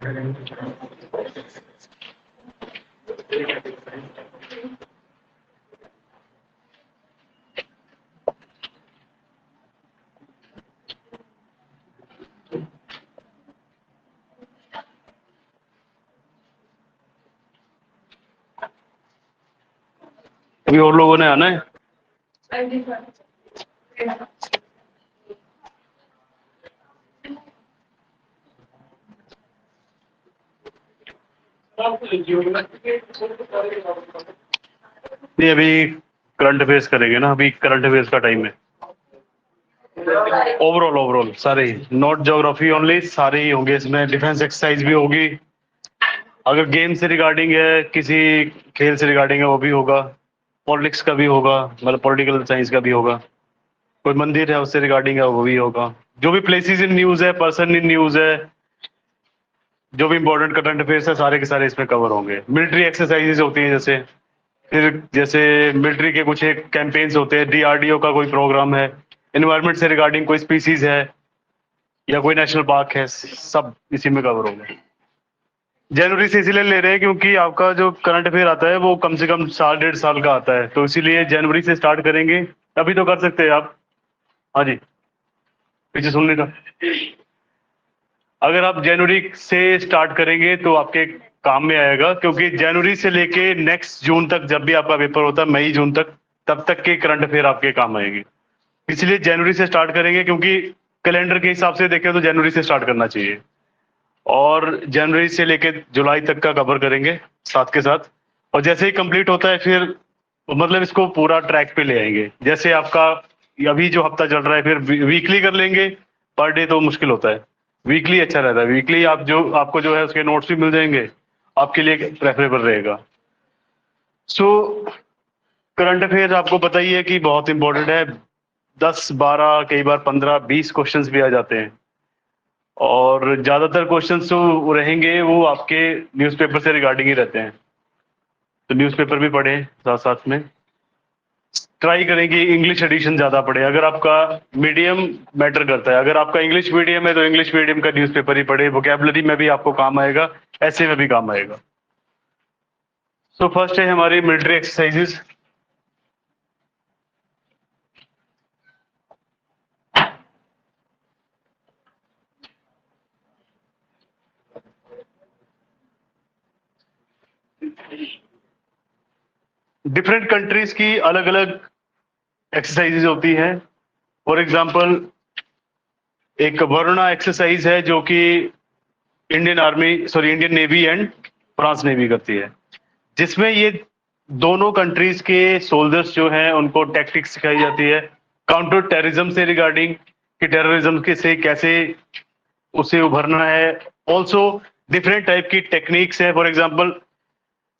अभी और लोगों ने आना है। नहीं, अभी करंट अफेयर्स करेंगे ना, अभी करंट अफेयर्स का टाइम है। ओवरऑल ओवरऑल सारे ही, नॉट ज्योग्राफी ओनली, सारे ही होंगे इसमें। डिफेंस एक्सरसाइज भी होगी, अगर गेम से रिगार्डिंग है, किसी खेल से रिगार्डिंग है वो भी होगा, पॉलिटिक्स का भी होगा, मतलब पॉलिटिकल साइंस का भी होगा, कोई मंदिर है उससे रिगार्डिंग है वो भी होगा, जो भी प्लेसेस इन न्यूज है, पर्सन इन न्यूज है, जो भी इंपॉर्टेंट करंट अफेयर्स है, सारे के सारे इसमें कवर होंगे। मिलिट्री एक्सरसाइजेज होती हैं, जैसे फिर जैसे मिलिट्री के कुछ एक कैंपेन्स होते हैं, डीआरडीओ का कोई प्रोग्राम है, एनवायरनमेंट से रिगार्डिंग कोई स्पीसीज है या कोई नेशनल पार्क है, सब इसी में कवर होंगे। जनवरी से इसीलिए ले रहे हैं क्योंकि आपका जो करंट अफेयर आता है वो कम से कम साल 1.5 साल का आता है, तो इसीलिए जनवरी से स्टार्ट करेंगे। अभी तो कर सकते हैं आप। हाँ जी, पीछे सुनने का। अगर आप जनवरी से स्टार्ट करेंगे तो आपके काम में आएगा, क्योंकि जनवरी से लेके नेक्स्ट जून तक जब भी आपका पेपर होता है, मई जून तक, तब तक के करंट अफेयर आपके काम आएंगे। इसलिए जनवरी से स्टार्ट करेंगे, क्योंकि कैलेंडर के हिसाब से देखें तो जनवरी से स्टार्ट करना चाहिए, और जनवरी से लेके जुलाई तक का कवर करेंगे साथ के साथ। और जैसे ही कंप्लीट होता है फिर मतलब इसको पूरा ट्रैक पे ले आएंगे। जैसे आपका अभी जो हफ्ता चल रहा है, फिर वीकली कर लेंगे। पर डे तो मुश्किल होता है, वीकली अच्छा रहता है। वीकली आप जो आपको जो है उसके नोट्स भी मिल जाएंगे, आपके लिए प्रेफरेबल रहेगा। सो करंट अफेयर आपको पता ही है कि बहुत इंपॉर्टेंट है। 10 12 कई बार 15 20 क्वेश्चंस भी आ जाते हैं, और ज्यादातर क्वेश्चंस जो रहेंगे वो आपके न्यूज़पेपर से रिगार्डिंग ही रहते हैं, तो न्यूज़पेपर भी पढ़ें साथ साथ में। ट्राई करेंगे इंग्लिश एडिशन ज्यादा पढ़े, अगर आपका मीडियम मैटर करता है। अगर आपका इंग्लिश मीडियम है तो इंग्लिश मीडियम का न्यूज़पेपर ही पढ़े, वोकैबुलरी में भी आपको काम आएगा, ऐसे में भी काम आएगा। सो फर्स्ट है हमारी मिलिट्री एक्सरसाइजेस। डिफरेंट कंट्रीज की अलग अलग एक्सरसाइजेज होती हैं। फॉर एग्जांपल एक वरुणा एक्सरसाइज है जो कि Indian navy and France navy करती है, जिसमें ये दोनों कंट्रीज के सोल्जर्स जो हैं उनको टैक्टिक्स सिखाई जाती है, काउंटर टेररिज्म से रिगार्डिंग, कि टेररिज्म के से कैसे उसे उभरना है। ऑल्सो डिफरेंट टाइप की टेक्निक्स है। फॉर एग्जांपल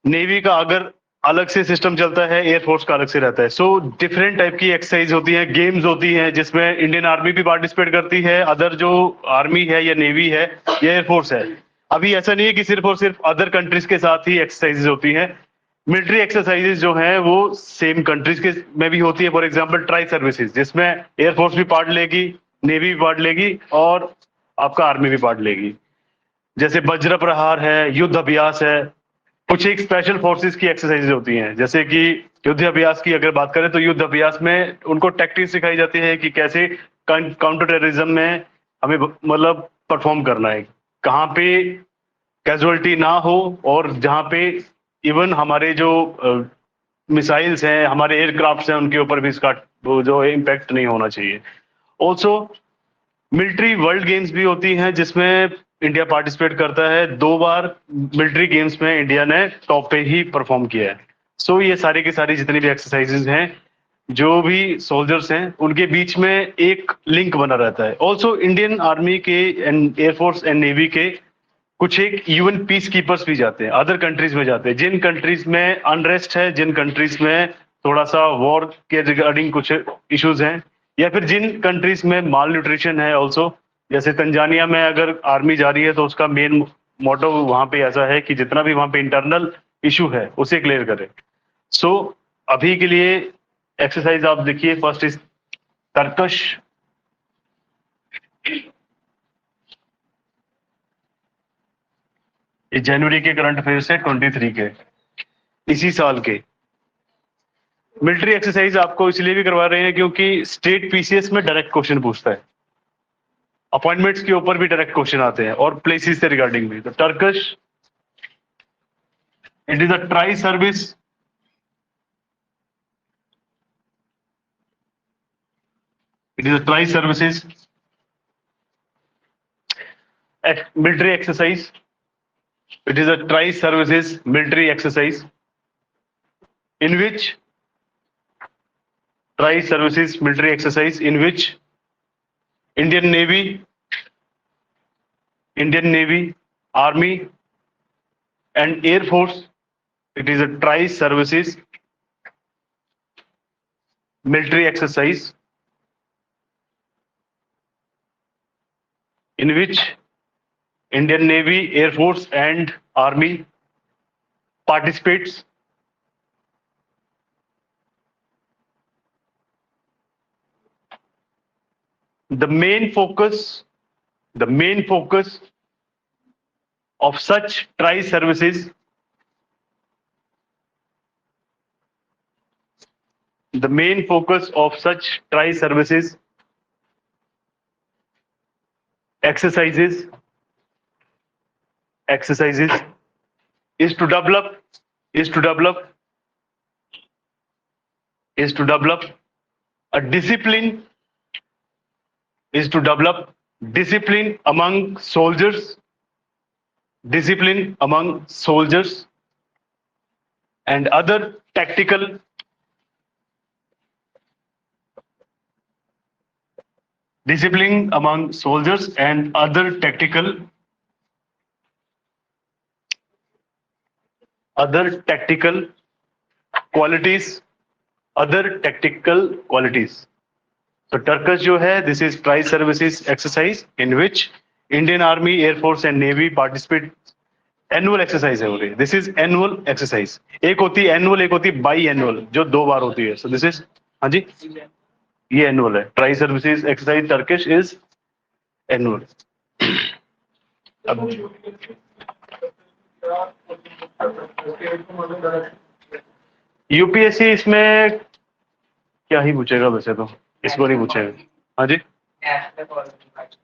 नेवी का अगर अलग से सिस्टम चलता है, एयरफोर्स का अलग से रहता है। सो डिफरेंट टाइप की एक्सरसाइज होती हैं, गेम्स होती हैं, जिसमें इंडियन आर्मी भी पार्टिसिपेट करती है, अदर जो आर्मी है या नेवी है या एयरफोर्स है। अभी ऐसा नहीं है कि सिर्फ और सिर्फ अदर कंट्रीज के साथ ही एक्सरसाइजेज होती हैं। मिलिट्री एक्सरसाइजेज जो हैं वो सेम कंट्रीज के में भी होती है। फॉर एग्जांपल ट्राई सर्विसेज, जिसमें एयरफोर्स भी पार्ट लेगी, नेवी भी पार्ट लेगी, और आपका आर्मी भी पार्ट लेगी। जैसे वज्र प्रहार है, युद्ध अभ्यास है, कुछ एक स्पेशल फोर्सेस की एक्सरसाइज होती हैं। जैसे कि युद्ध अभ्यास की अगर बात करें तो युद्ध अभ्यास में उनको टैक्टिक्स सिखाई जाती है कि कैसे काउंटर टेररिज्म में हमें मतलब परफॉर्म करना है, कहाँ पे कैजुअलिटी ना हो, और जहाँ पे इवन हमारे जो मिसाइल्स हैं, हमारे एयरक्राफ्ट हैं, उनके ऊपर भी इसका वो जो इम्पैक्ट नहीं होना चाहिए। ऑल्सो मिलिट्री वर्ल्ड गेम्स भी होती हैं, जिसमें इंडिया पार्टिसिपेट करता है। 2 बार मिलिट्री गेम्स में इंडिया ने टॉप पे ही परफॉर्म किया है। सो ये सारी की सारी जितनी भी एक्सरसाइजेज हैं, जो भी सोल्जर्स हैं, उनके बीच में एक लिंक बना रहता है। ऑल्सो इंडियन आर्मी के एंड एयरफोर्स एंड नेवी के कुछ एक यूएन पीस कीपर्स भी जाते हैं, अदर कंट्रीज में जाते हैं। जिन कंट्रीज में अनरेस्ट है, जिन कंट्रीज में थोड़ा सा वॉर के रिगार्डिंग कुछ इश्यूज हैं, या फिर जिन कंट्रीज में माल न्यूट्रिशन है ऑल्सो। जैसे तंजानिया में अगर आर्मी जा रही है तो उसका मेन मोटो वहां पे ऐसा है कि जितना भी वहां पे इंटरनल इशू है उसे क्लियर करे। सो अभी के लिए एक्सरसाइज आप देखिए, फर्स्ट इज तरकश। ये जनवरी के करंट अफेयर्स है 23 के, इसी साल के। मिलिट्री एक्सरसाइज आपको इसलिए भी करवा रहे हैं क्योंकि स्टेट पीसीएस में डायरेक्ट क्वेश्चन पूछता है, अपॉइंटमेंट्स के ऊपर भी डायरेक्ट क्वेश्चन आते हैं और प्लेसेस से रिगार्डिंग भी। तो Turkish, it is a tri service, it is a tri services military exercise. It is a tri services military exercise in which tri services military exercise in which Indian Navy, Army and Air Force. It is a tri services military exercise in which Indian Navy, Air Force and Army participates. The main focus of such tri services, exercises is to develop a discipline, among soldiers, and other tactical qualities. So Turkish जो है, this is tri services exercise in which Indian Army, Air Force and Navy participate. Annual exercise है वो, this is annual exercise. एक होती है annual, एक होती है बाई एनुअल, जो 2 बार होती है। सो दिस इज, हाँ जी, ये एनुअल है। Tri services exercise Turkish is annual. अब यूपीएससी इसमें क्या ही पूछेगा, वैसे तो इसको नहीं पूछेगा। हाँ जी,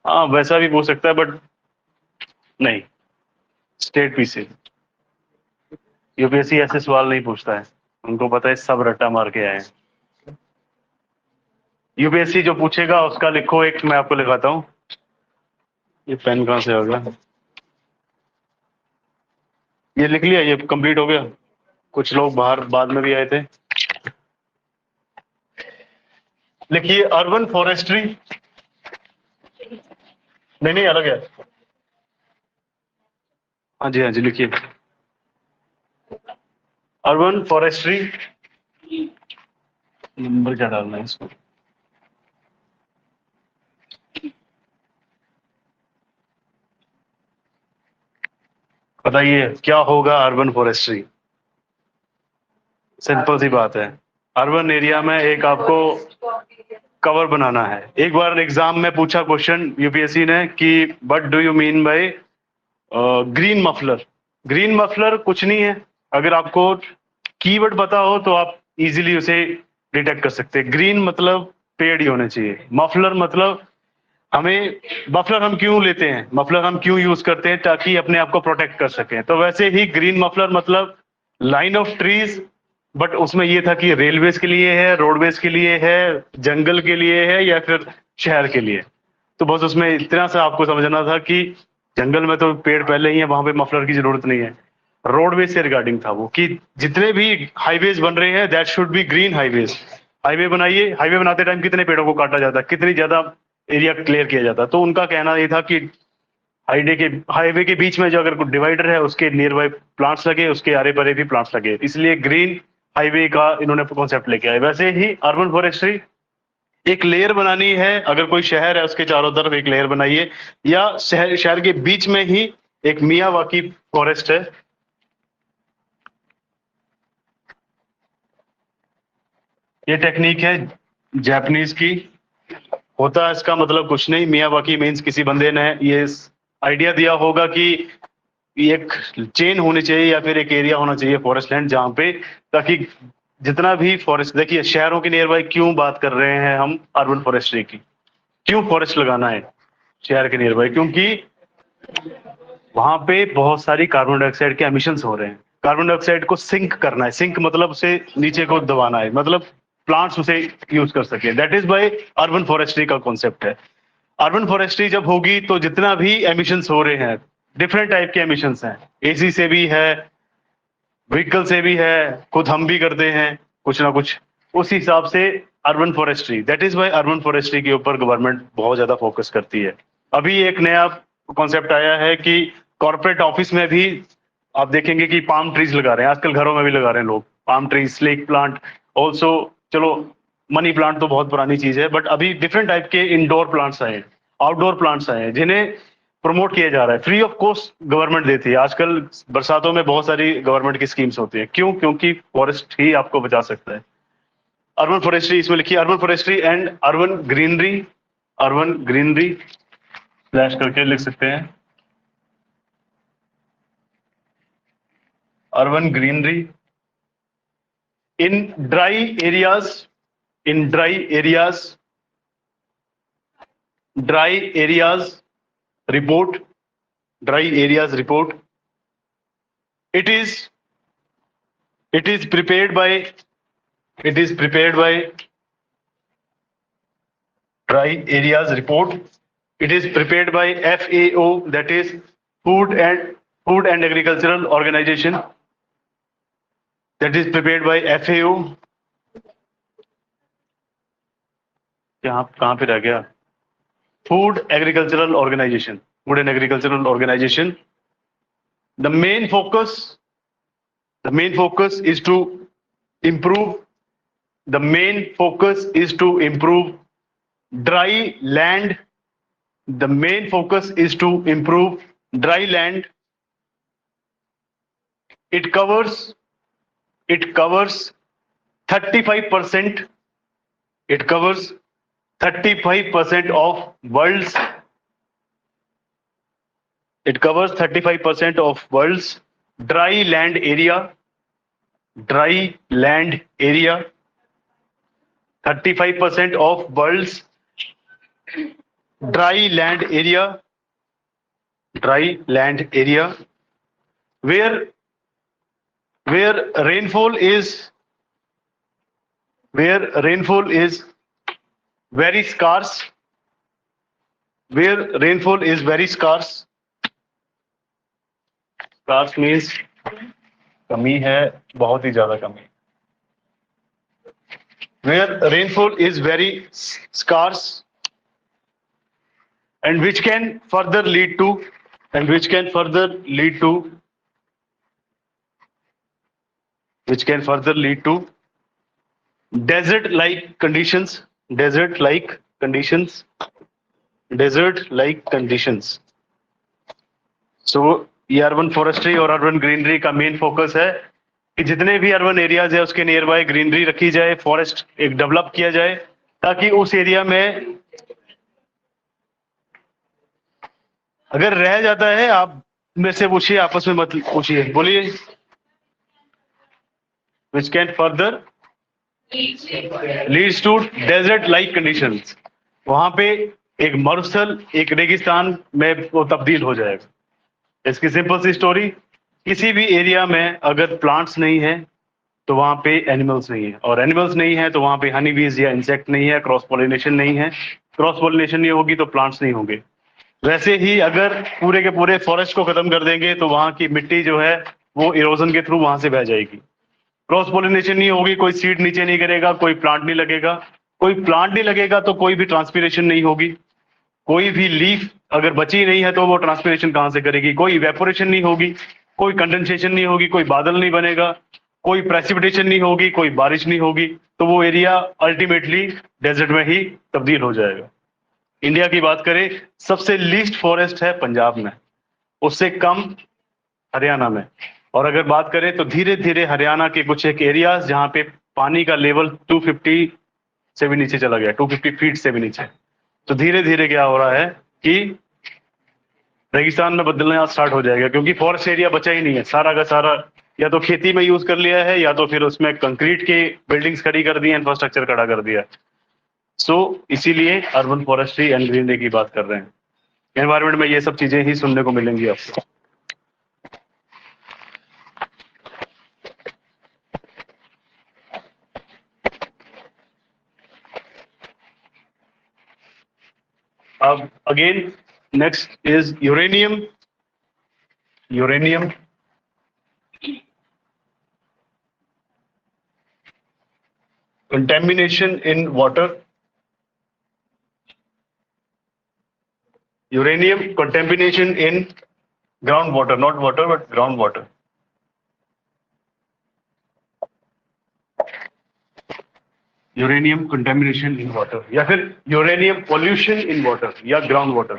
हाँ वैसा भी पूछ सकता है, बट नहीं, स्टेट पीसी यूपीएससी ऐसे सवाल नहीं पूछता है, उनको पता है सब रट्टा मार के आए। यूपीएससी जो पूछेगा उसका लिखो, एक मैं आपको लिखाता हूँ। ये पेन कहाँ से होगा, ये लिख लिया, ये कंप्लीट हो गया। कुछ लोग बाहर बाद में भी आए थे। लिखिए अर्बन फॉरेस्ट्री, नहीं अलग है। हाँ जी, हाँ जी, लिखिए अर्बन फॉरेस्ट्री। नंबर क्या डालना है इसको, बताइए क्या होगा अर्बन फॉरेस्ट्री। सिंपल सी बात है, अर्बन एरिया में एक आपको कवर बनाना है। एक बार एग्जाम में पूछा क्वेश्चन यूपीएससी ने कि what do you mean by green muffler. Green muffler कुछ नहीं है, अगर आपको कीवर्ड पता हो तो आप इजीली उसे डिटेक्ट कर सकते हैं। ग्रीन मतलब पेड़ ही होने चाहिए, मफलर मतलब हमें, मफलर हम क्यों लेते हैं, मफलर हम क्यों यूज करते हैं, ताकि अपने आप को प्रोटेक्ट कर सकें। तो वैसे ही ग्रीन मफलर मतलब लाइन ऑफ ट्रीज, बट उसमें ये था कि रेलवेज के लिए है, रोडवेज के लिए है, जंगल के लिए है, या फिर शहर के लिए। तो बस उसमें इतना सा आपको समझना था कि जंगल में तो पेड़ पहले ही है, वहां पे मफलर की जरूरत नहीं है। रोडवेज से रिगार्डिंग था वो, कि जितने भी हाईवेज बन रहे हैं that should be green highways. Highway बनाइए, हाईवे बनाते टाइम कितने पेड़ों को काटा जाता है, कितनी ज्यादा एरिया क्लियर किया जाता। तो उनका कहना ये था कि हाईवे के बीच में जो अगर कोई डिवाइडर है उसके नियर बाय प्लांट्स लगे, उसके आरे परे भी प्लांट्स लगे, इसलिए ग्रीन हाईवे का इन्होंने कॉन्सेप्ट लेके आए। वैसे ही अर्बन फॉरेस्ट्री एक लेयर बनानी है, अगर कोई शहर है उसके चारों तरफ एक लेयर बनाइए, या शहर के बीच में ही एक मियावाकी फॉरेस्ट है। ये टेक्निक है जापानीज की, होता है इसका मतलब कुछ नहीं। मियावाकी मीन्स किसी बंदे ने ये आइडिया दिया होगा कि एक चेन होनी चाहिए या फिर एक एरिया होना चाहिए फॉरेस्ट लैंड जहाँ पे, ताकि जितना भी फॉरेस्ट, देखिए शहरों के नियर बाय क्यों बात कर रहे हैं हम अर्बन फॉरेस्ट्री की, क्यों फॉरेस्ट लगाना है शहर के नियर बाय, क्योंकि वहां पे बहुत सारी कार्बन डाइऑक्साइड के एमिशंस हो रहे हैं। कार्बन डाइऑक्साइड को सिंक करना है, सिंक मतलब उसे नीचे को दबाना है, मतलब प्लांट्स उसे यूज कर सके, that is by urban forestry का कॉन्सेप्ट है। अर्बन फॉरेस्ट्री जब होगी तो जितना भी एमिशंस हो रहे हैं, डिफरेंट टाइप के एमिशंस हैं, एसी से भी है, व्हीकल से भी है, खुद हम भी करते हैं कुछ ना कुछ, उस हिसाब से urban forestry, that is why urban forestry के ऊपर गवर्नमेंट बहुत ज्यादा फोकस करती है। अभी एक नया कॉन्सेप्ट आया है कि कॉर्पोरेट ऑफिस में भी आप देखेंगे कि पाम ट्रीज लगा रहे हैं, आजकल घरों में भी लगा रहे हैं लोग palm trees, snake plant, also चलो मनी प्लांट तो बहुत पुरानी चीज है, बट अभी डिफरेंट टाइप के इंडोर प्लांट्स आए हैं, आउटडोर प्लांट्स आए हैं, जिन्हें प्रमोट किया जा रहा है, फ्री ऑफ कॉस्ट गवर्नमेंट देती है। आजकल बरसातों में बहुत सारी गवर्नमेंट की स्कीम्स होती है, क्यों? क्योंकि फॉरेस्ट ही आपको बचा सकता है। अर्बन फॉरेस्ट्री इसमें लिखिए, urban forestry and urban greenery, urban greenery slash करके लिख सकते हैं, urban greenery in dry areas, in dry areas, dry areas report, dry areas report, it is prepared by, it is prepared by dry areas report, it is prepared by FAO, that is food and agricultural organization, that is prepared by FAO। कहाँ पे रह गया? Food Agricultural Organization, Food and Agricultural Organization। The main focus is to improve, the main focus is to improve dry land, the main focus is to improve dry land। It covers 35%, it covers 35% of world's, it covers 35% of world's dry land area, dry land area, 35% of world's dry land area, dry land area, where rainfall is very scarce, where rainfall is very scarce, scarce means कमी है, बहुत ही ज्यादा कमी, where rainfall is very scarce and which can further lead to, desert like conditions, desert like conditions। सो ये urban forestry और urban greenery का main focus है कि जितने भी अर्बन एरियाज है उसके नियर बाय ग्रीनरी रखी जाए, फॉरेस्ट एक डेवलप किया जाए, ताकि उस एरिया में अगर रह जाता है, आप मेरे से पूछिए, आपस में मत पूछिए, बोलिए। Which can further leads to desert like conditions, वहां पे एक मरुस्थल, एक रेगिस्तान में वो तब्दील हो जाएगा। इसकी सिंपल सी स्टोरी, किसी भी एरिया में अगर प्लांट्स नहीं है तो वहां पे एनिमल्स नहीं है, और एनिमल्स नहीं है तो वहां पे हनी बीज या इंसेक्ट नहीं है, क्रॉस पॉलिनेशन नहीं है, क्रॉस पॉलिनेशन नहीं होगी तो प्लांट्स नहीं होंगे। वैसे ही अगर पूरे के पूरे फॉरेस्ट को खत्म कर देंगे तो वहां की मिट्टी जो है वो इरोजन के थ्रू वहां से बह जाएगी। क्रॉस पॉलिनेशन नहीं होगी, कोई सीड नीचे नहीं करेगा, कोई प्लांट नहीं लगेगा, कोई प्लांट नहीं लगेगा तो कोई भी ट्रांसपीरेशन नहीं होगी, कोई भी लीफ अगर बची नहीं है तो वो ट्रांसपीरेशन कहां से करेगी, कोई इवेपोरेशन नहीं होगी, कोई कंडेंसेशन नहीं होगी, कोई बादल नहीं बनेगा, कोई प्रेसिपिटेशन नहीं होगी, कोई बारिश नहीं होगी, तो वो एरिया अल्टीमेटली डेजर्ट में ही तब्दील हो जाएगा। इंडिया की बात करें, सबसे लीस्ट फॉरेस्ट है पंजाब में, उससे कम हरियाणा में, और अगर बात करें तो धीरे धीरे हरियाणा के कुछ एक एरियाज जहां पे पानी का लेवल 250 से भी नीचे चला गया, 250 फीट से भी नीचे, तो धीरे धीरे क्या हो रहा है कि रेगिस्तान में बदलना स्टार्ट हो जाएगा, क्योंकि फॉरेस्ट एरिया बचा ही नहीं है, सारा का सारा या तो खेती में यूज कर लिया है या तो फिर उसमें कंक्रीट के बिल्डिंग्स खड़ी कर दी है, इंफ्रास्ट्रक्चर खड़ा कर दिया। सो इसीलिए अर्बन फॉरेस्ट्री एंड ग्रीनरी की बात कर रहे हैं। एनवायरमेंट में ये सब चीजें ही सुनने को मिलेंगी आपको। अब again next is uranium. Uranium contamination in water. Uranium contamination in groundwater, not water but groundwater. Uranium contamination in water या फिर यूरेनियम पोल्यूशन इन वाटर या ग्राउंड वाटर।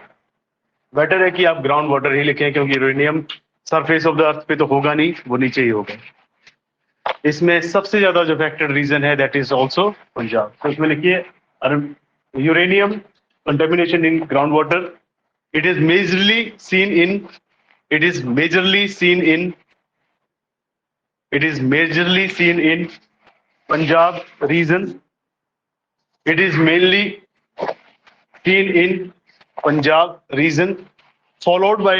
बेटर है कि आप ग्राउंड वाटर ही लिखें, क्योंकि uranium surface of the earth पे तो होगा नहीं, वो नीचे ही होगा। इसमें सबसे ज्यादा जो फैक्टर रीजन है दैट इज आल्सो पंजाब। तो इसमें लिखिए uranium contamination in ground water, it is majorly seen in it is majorly seen in it is majorly seen in Punjab region. It is mainly seen in Punjab region, followed by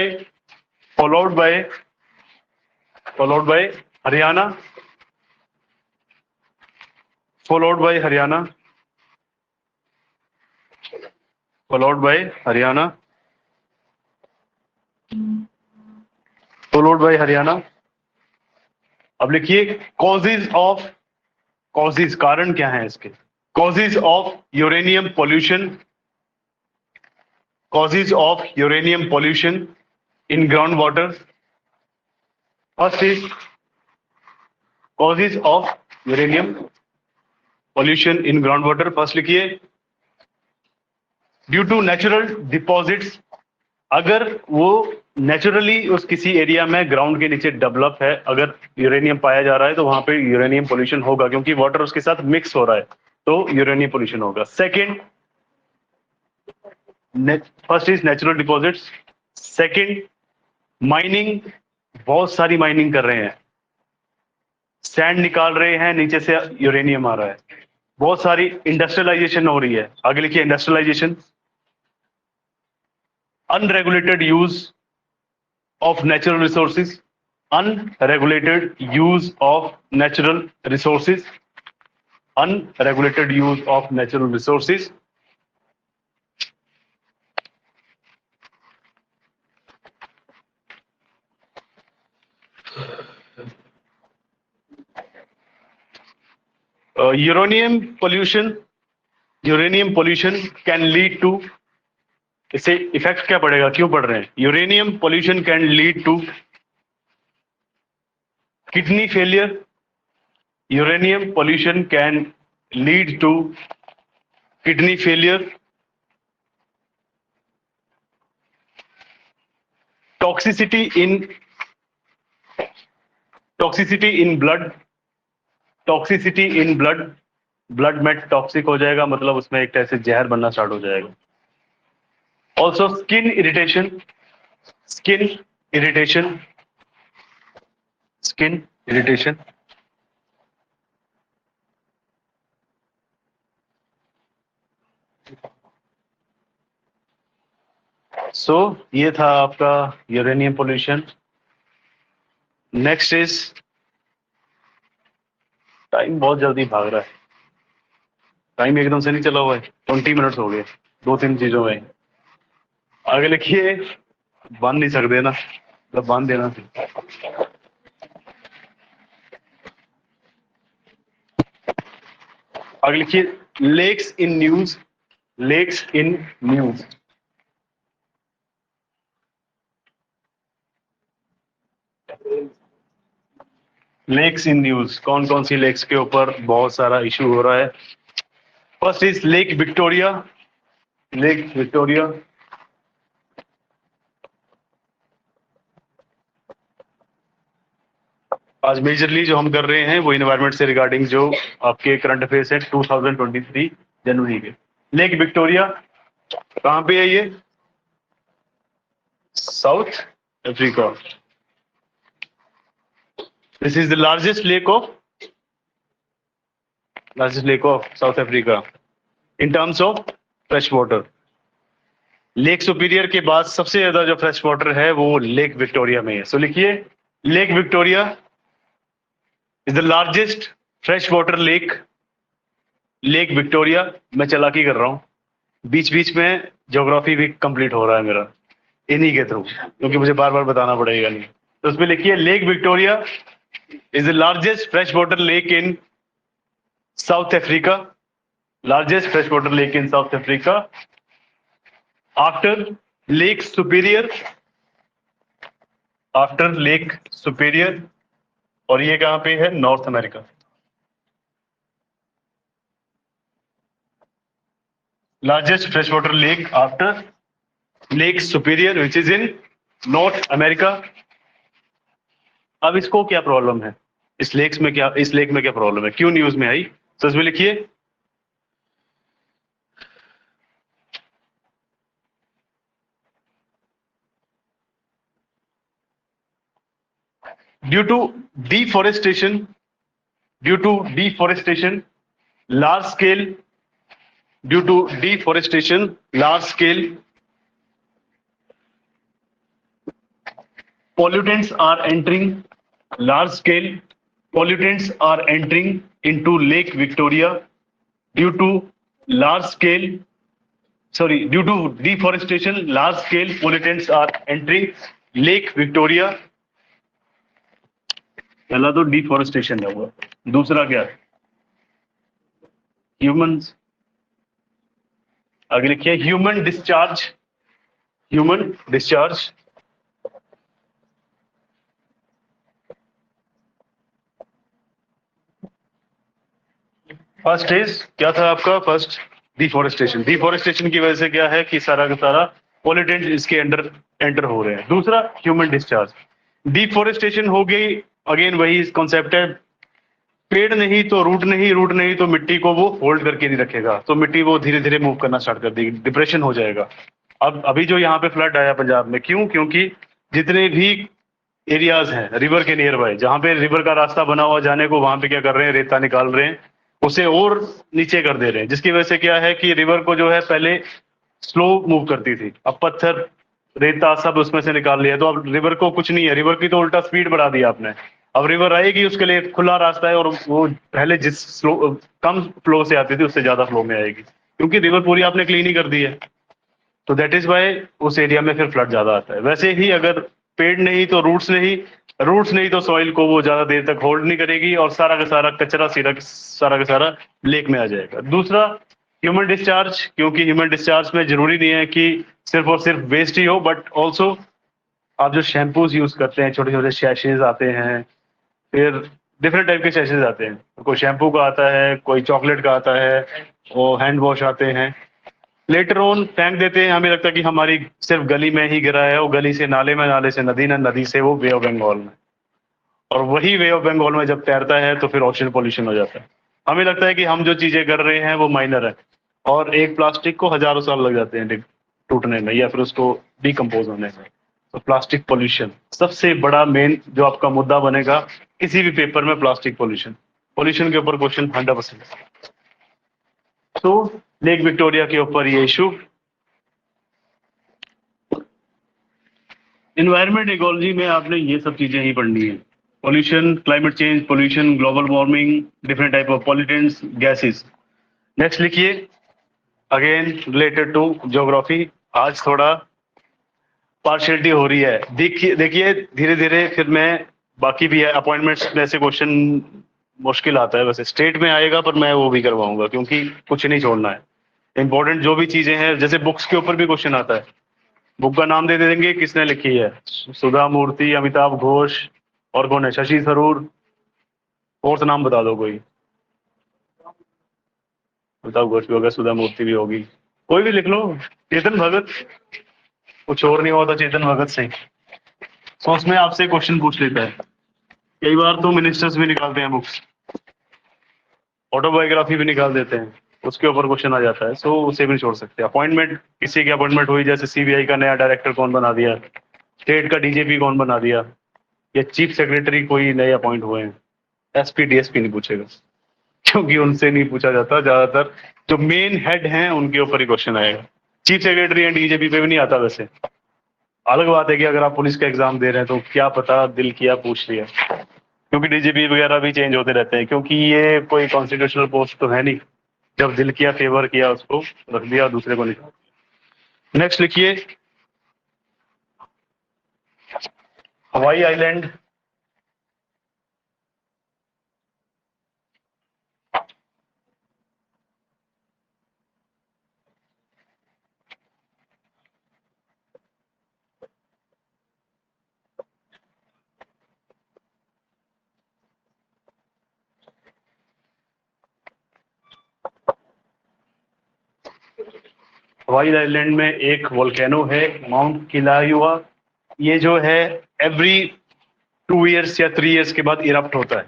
Haryana, followed by Haryana, followed by Haryana, followed by Haryana। अब लिखिए causes of, causes कारण क्या है इसके, causes of uranium pollution, causes of uranium pollution in ground water. First is causes of uranium pollution in ground water. First लिखिए due to natural deposits. अगर वो naturally उस किसी एरिया में ग्राउंड के नीचे डेवलप है, अगर यूरेनियम पाया जा रहा है तो वहां पे यूरेनियम पोल्यूशन होगा, क्योंकि वाटर उसके साथ मिक्स हो रहा है, तो यूरेनियम पोल्यूशन होगा। Second, first is natural deposits. Second, mining, बहुत सारी माइनिंग कर रहे हैं, सैंड निकाल रहे हैं, नीचे से यूरेनियम आ रहा है, बहुत सारी इंडस्ट्रियलाइजेशन हो रही है। आगे लिखिए industrialisation. Unregulated use of natural resources, unregulated use of natural resources, unregulated use of natural resources। Uranium pollution can lead to, इससे इफेक्ट क्या पड़ेगा, क्यों पड़ रहे हैं? Uranium pollution can lead to kidney failure, uranium pollution can lead to kidney failure. Toxicity in blood, toxicity in blood, blood में toxic हो जाएगा, मतलब उसमें एक तरह से जहर बनना स्टार्ट हो जाएगा। Also skin irritation, skin irritation, skin irritation. So ये था आपका uranium pollution. Next is, time बहुत जल्दी भाग रहा है, टाइम एकदम से नहीं चला हुआ है, 20 मिनट्स हो गए 2-3 चीजों में। आगे लिखिए, बांध नहीं सकते ना, मतलब बांध देना। आगे लिखिए lakes in news, lakes in news. Lakes in news, कौन कौन सी लेक्स के ऊपर बहुत सारा इशू हो रहा है? First is lake Victoria, lake Victoria. आज मेजरली जो हम कर रहे हैं वो इन्वायरमेंट से रिगार्डिंग जो आपके करंट अफेयर्स है 2023 जनवरी के। लेक विक्टोरिया कहाँ पे है ये? South Africa. This is the largest lake of South Africa in terms of fresh water. Lake superior के बाद सबसे ज्यादा जो फ्रेश वाटर है वो लेक विक्टोरिया में है. सो लिखिए lake Victoria is the largest fresh water lake. Lake Victoria. मैं चालाकी कर रहा हूं, बीच बीच में ज्योग्राफी भी कंप्लीट हो रहा है मेरा इन्हीं के थ्रू, क्योंकि मुझे बार बार बताना पड़ेगा नहीं. तो उसमें लिखिए lake Victoria is the largest fresh water lake in south Africa. Largest fresh water lake in south Africa after lake superior. After lake superior. और ये कहां पे है? North America. Largest fresh water lake after lake superior which is in north America. अब इसको क्या problem है? इस लेक में क्या प्रॉब्लम है? क्यों न्यूज में आई? तो इसमें लिखिए due to deforestation, large scale pollutants are entering into Lake Victoria due to deforestation. Large scale pollutants are entering Lake Victoria. पहला तो डिफोरेस्टेशन है हुआ, दूसरा क्या? ह्यूमंस. आगे लिखिए ह्यूमन डिस्चार्ज. फर्स्ट इज क्या था आपका? First deforestation. डिफोरेस्टेशन की वजह से क्या है कि सारा का सारा पोल्यूटेंट इसके अंडर एंटर हो रहे हैं. दूसरा ह्यूमन डिस्चार्ज. डिफोरेस्टेशन हो गई, अगेन वही कॉन्सेप्ट है, पेड़ नहीं तो रूट नहीं तो मिट्टी को वो होल्ड करके नहीं रखेगा, तो मिट्टी वो धीरे धीरे मूव करना स्टार्ट कर देगी, डिप्रेशन हो जाएगा. अब अभी जो यहाँ पे फ्लड आया पंजाब में, क्यों? क्योंकि जितने भी एरियाज हैं रिवर के नियर बाय, जहाँ पे रिवर का रास्ता बना हुआ जाने को, वहां पे क्या कर रहे हैं? रेता निकाल रहे हैं, उसे और नीचे कर दे रहे हैं, जिसकी वजह से क्या है कि रिवर को जो है पहले स्लो मूव करती थी, अब पत्थर रेता सब उसमें से निकाल लिया, तो अब रिवर को कुछ नहीं है, रिवर की तो उल्टा स्पीड बढ़ा दिया आपने. अब रिवर आएगी, उसके लिए खुला रास्ता है, और वो पहले जिस कम फ्लो से आती थी उससे ज्यादा फ्लो में आएगी, क्योंकि रिवर पूरी आपने क्लीन ही कर दी है. तो दैट इज वाई उस एरिया में फिर फ्लड ज्यादा आता है. वैसे ही अगर पेड़ नहीं तो रूट्स नहीं तो सॉइल को वो ज्यादा देर तक होल्ड नहीं करेगी, और सारा का सारा कचरा सारा का सारा लेक में आ जाएगा. दूसरा ह्यूमन डिस्चार्ज, क्योंकि ह्यूमन डिस्चार्ज में जरूरी नहीं है कि सिर्फ और सिर्फ वेस्ट ही हो, बट ऑल्सो आप जो शैम्पूज यूज करते हैं, छोटे छोटे शैशेज आते हैं, फिर डिफरेंट टाइप के शैशेज आते हैं, कोई शैम्पू का आता है, कोई चॉकलेट का आता है, वो हैंड वॉश आते हैं, लेटर ऑन फेंक देते हैं. हमें लगता है कि हमारी सिर्फ गली में ही गिरा है, वो गली से नाले में, नाले से नदी, नदी से वो वे ऑफ बंगाल में, और वही वे ऑफ बंगाल में जब तैरता है तो फिर ओशन पोल्यूशन हो जाता है. हमें लगता है कि हम जो चीजें कर रहे हैं वो माइनर है, और एक प्लास्टिक को हजारों साल लग जाते हैं टूटने में या फिर उसको डिकम्पोज होने में. तो प्लास्टिक पोल्यूशन सबसे बड़ा मेन जो आपका मुद्दा बनेगा किसी भी पेपर में, प्लास्टिक पोल्यूशन के ऊपर क्वेश्चन 100%. तो लेक विक्टोरिया के ऊपर ये इशू. इन्वायरमेंट इकोलॉजी में आपने ये सब चीजें ही पढ़नी है. Pollution, climate change, pollution, global warming, different type of pollutants, gases. Next लिखिए अगेन रिलेटेड टू ज्योग्राफी. आज थोड़ा पार्शियलिटी हो रही है, देखिए धीरे धीरे फिर मैं बाकी भी है अपॉइंटमेंट्स में से क्वेश्चन मुश्किल आता है, वैसे स्टेट में आएगा पर मैं वो भी करवाऊंगा, क्योंकि कुछ नहीं छोड़ना है. इंपॉर्टेंट जो भी चीजें हैं, जैसे बुक्स के ऊपर भी क्वेश्चन आता है, बुक का नाम दे देंगे किसने लिखी है, सुधा मूर्ति, अमिताभ घोष, और कौन है? शशि थरूर. फोर्थ नाम बता दो कोई. अमिताभ घोष भी होगा, सुधा मूर्ति भी होगी, कोई भी लिख लो. चेतन भगत, कुछ और नहीं हुआ तो चेतन भगत से. सो उसमें आपसे क्वेश्चन पूछ लेता है. कई बार तो मिनिस्टर्स भी निकालते हैं बुक्स, ऑटोबायोग्राफी भी निकाल देते हैं, उसके ऊपर क्वेश्चन आ जाता है. सो उसे भी नहीं छोड़ सकते. अपॉइंटमेंट, किसी की अपॉइंटमेंट हुई, जैसे सीबीआई का नया डायरेक्टर कौन बना दिया, स्टेट का डीजीपी कौन बना दिया, या चीफ सेक्रेटरी कोई नए अपॉइंट हुए हैं, एसपी डीएसपी नहीं पूछेगा, क्योंकि उनसे नहीं पूछा जाता। ज्यादातर जो मेन हेड हैं उनके ऊपर ही क्वेश्चन आएगा। चीफ सेक्रेटरी एंड डीजीपी पे भी नहीं आता वैसे। अलग बात है कि अगर आप पुलिस का एग्जाम दे रहे हैं तो क्या पता दिल किया पूछ लिया, क्योंकि डीजीपी वगैरह भी चेंज होते रहते हैं, क्योंकि ये कोई कॉन्स्टिट्यूशनल पोस्ट तो है नहीं। जब दिल किया फेवर किया उसको रख दिया, दूसरे को नहीं। नेक्स्ट लिखिए, हवाई आइलैंड। हवाई आइलैंड में एक वोल्केनो है, माउंट किलायुआ। ये जो है एवरी 2 इयर्स या 3 इयर्स के बाद इरप्ट होता है।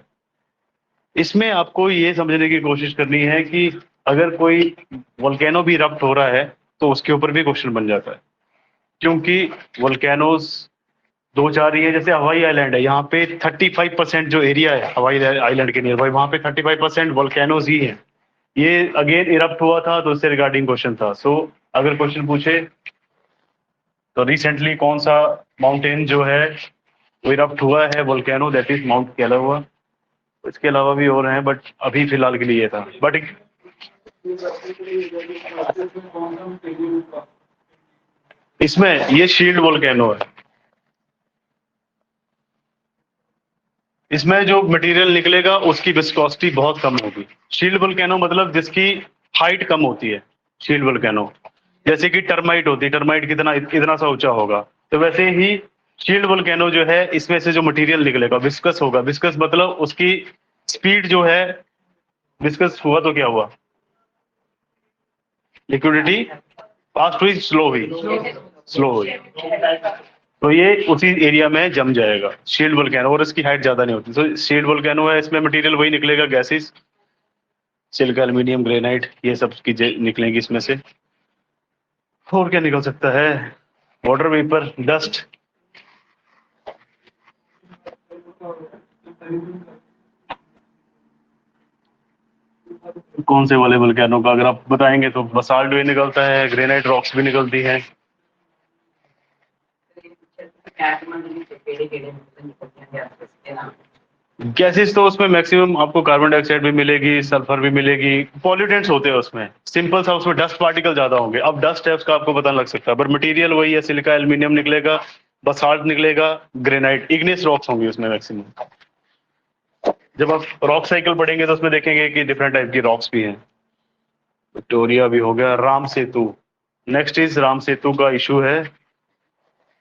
इसमें आपको ये समझने की कोशिश करनी है कि अगर कोई वोल्केनो भी इरप्ट हो रहा है तो उसके ऊपर भी क्वेश्चन बन जाता है, क्योंकि वोल्केनोज दो चार ही है। जैसे हवाई आइलैंड है, यहाँ पे 35% जो एरिया है हवाई आइलैंड के नियर बाई, वहां पे 35% वोल्केनोज ही है। ये अगेन इरप्ट हुआ था तो उससे रिगार्डिंग क्वेश्चन था। सो अगर क्वेश्चन पूछे तो रिसेंटली कौन सा माउंटेन जो है वो इरप्ट हुआ है वोल्केनो, दैट इज माउंट केलावा। इसके अलावा भी और हैं, बट अभी फिलहाल के लिए ये था। बट इसमें ये शील्ड वोल्केनो है। इसमें जो मटेरियल निकलेगा उसकी विस्कोसिटी बहुत कम होगी। शील्ड वोल्केनो मतलब जिसकी हाइट कम होती है। शील्ड वोल्केनो जैसे कि टर्माइट होती है, टर्माइट कितना इतना सा ऊंचा होगा, तो वैसे ही शील्ड वोल्केनो जो है इसमें से जो मटेरियल निकलेगा विस्कस होगा। विस्कस मतलब उसकी स्पीड जो है, विस्कस हुआ तो क्या हुआ, लिक्विडिटी फास्ट हुई स्लो हुई, स्लो हुई, तो ये उसी एरिया में जम जाएगा शील्ड वोल्केनो, और इसकी हाइट ज्यादा नहीं होती। तो शील्ड वोल्केनो है, इसमें मटेरियल वही निकलेगा, गैसेस, सिलिका, एल्यूमिनियम, ग्रेनाइट, ये सब चीजें निकलेंगी इसमें से। और क्या निकल सकता है, वाटर वेपर, डस्ट। कौन से वाले वोल्केनो का अगर आप बताएंगे तो बसाल्ट भी निकलता है, ग्रेनाइट रॉक्स भी निकलती हैं। गैसेस तो उसमें मैक्सिमम आपको कार्बन डाइऑक्साइड भी मिलेगी, सल्फर भी मिलेगी, पॉल्यूटेंट्स होते हैं उसमें। सिंपल सा उसमें डस्ट पार्टिकल ज्यादा होंगे। अब डस्ट है उसका आपको पता लग सकता है, बट मटेरियल वही है, सिलिका, एल्यूमिनियम निकलेगा, बसाल्ट निकलेगा, ग्रेनाइट, इग्नेस रॉक्स होंगी उसमें मैक्सिमम। जब आप रॉक साइकिल पढ़ेंगे तो उसमें देखेंगे कि डिफरेंट टाइप की रॉक्स भी हैं। विक्टोरिया भी हो गया। राम सेतु, नेक्स्ट इज राम सेतु का इशू है।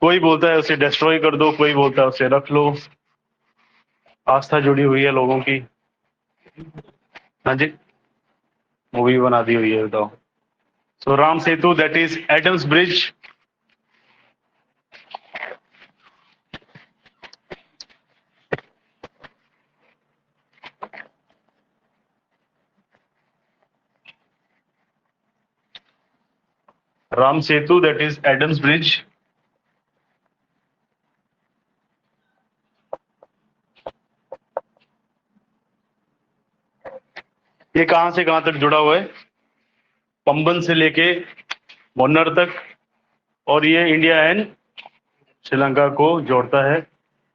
कोई बोलता है उसे डिस्ट्रॉय कर दो, कोई बोलता है उसे रख लो। आस्था जुड़ी हुई है लोगों की। हाँ जी, मूवी बना दी हुई है, बताओ। So Ram Setu that is Adams bridge. Ram Setu that is Adams bridge. ये कहां से कहां तक जुड़ा हुआ है, पंबन से लेके मुन्नर तक, और ये इंडिया एंड श्रीलंका को जोड़ता है।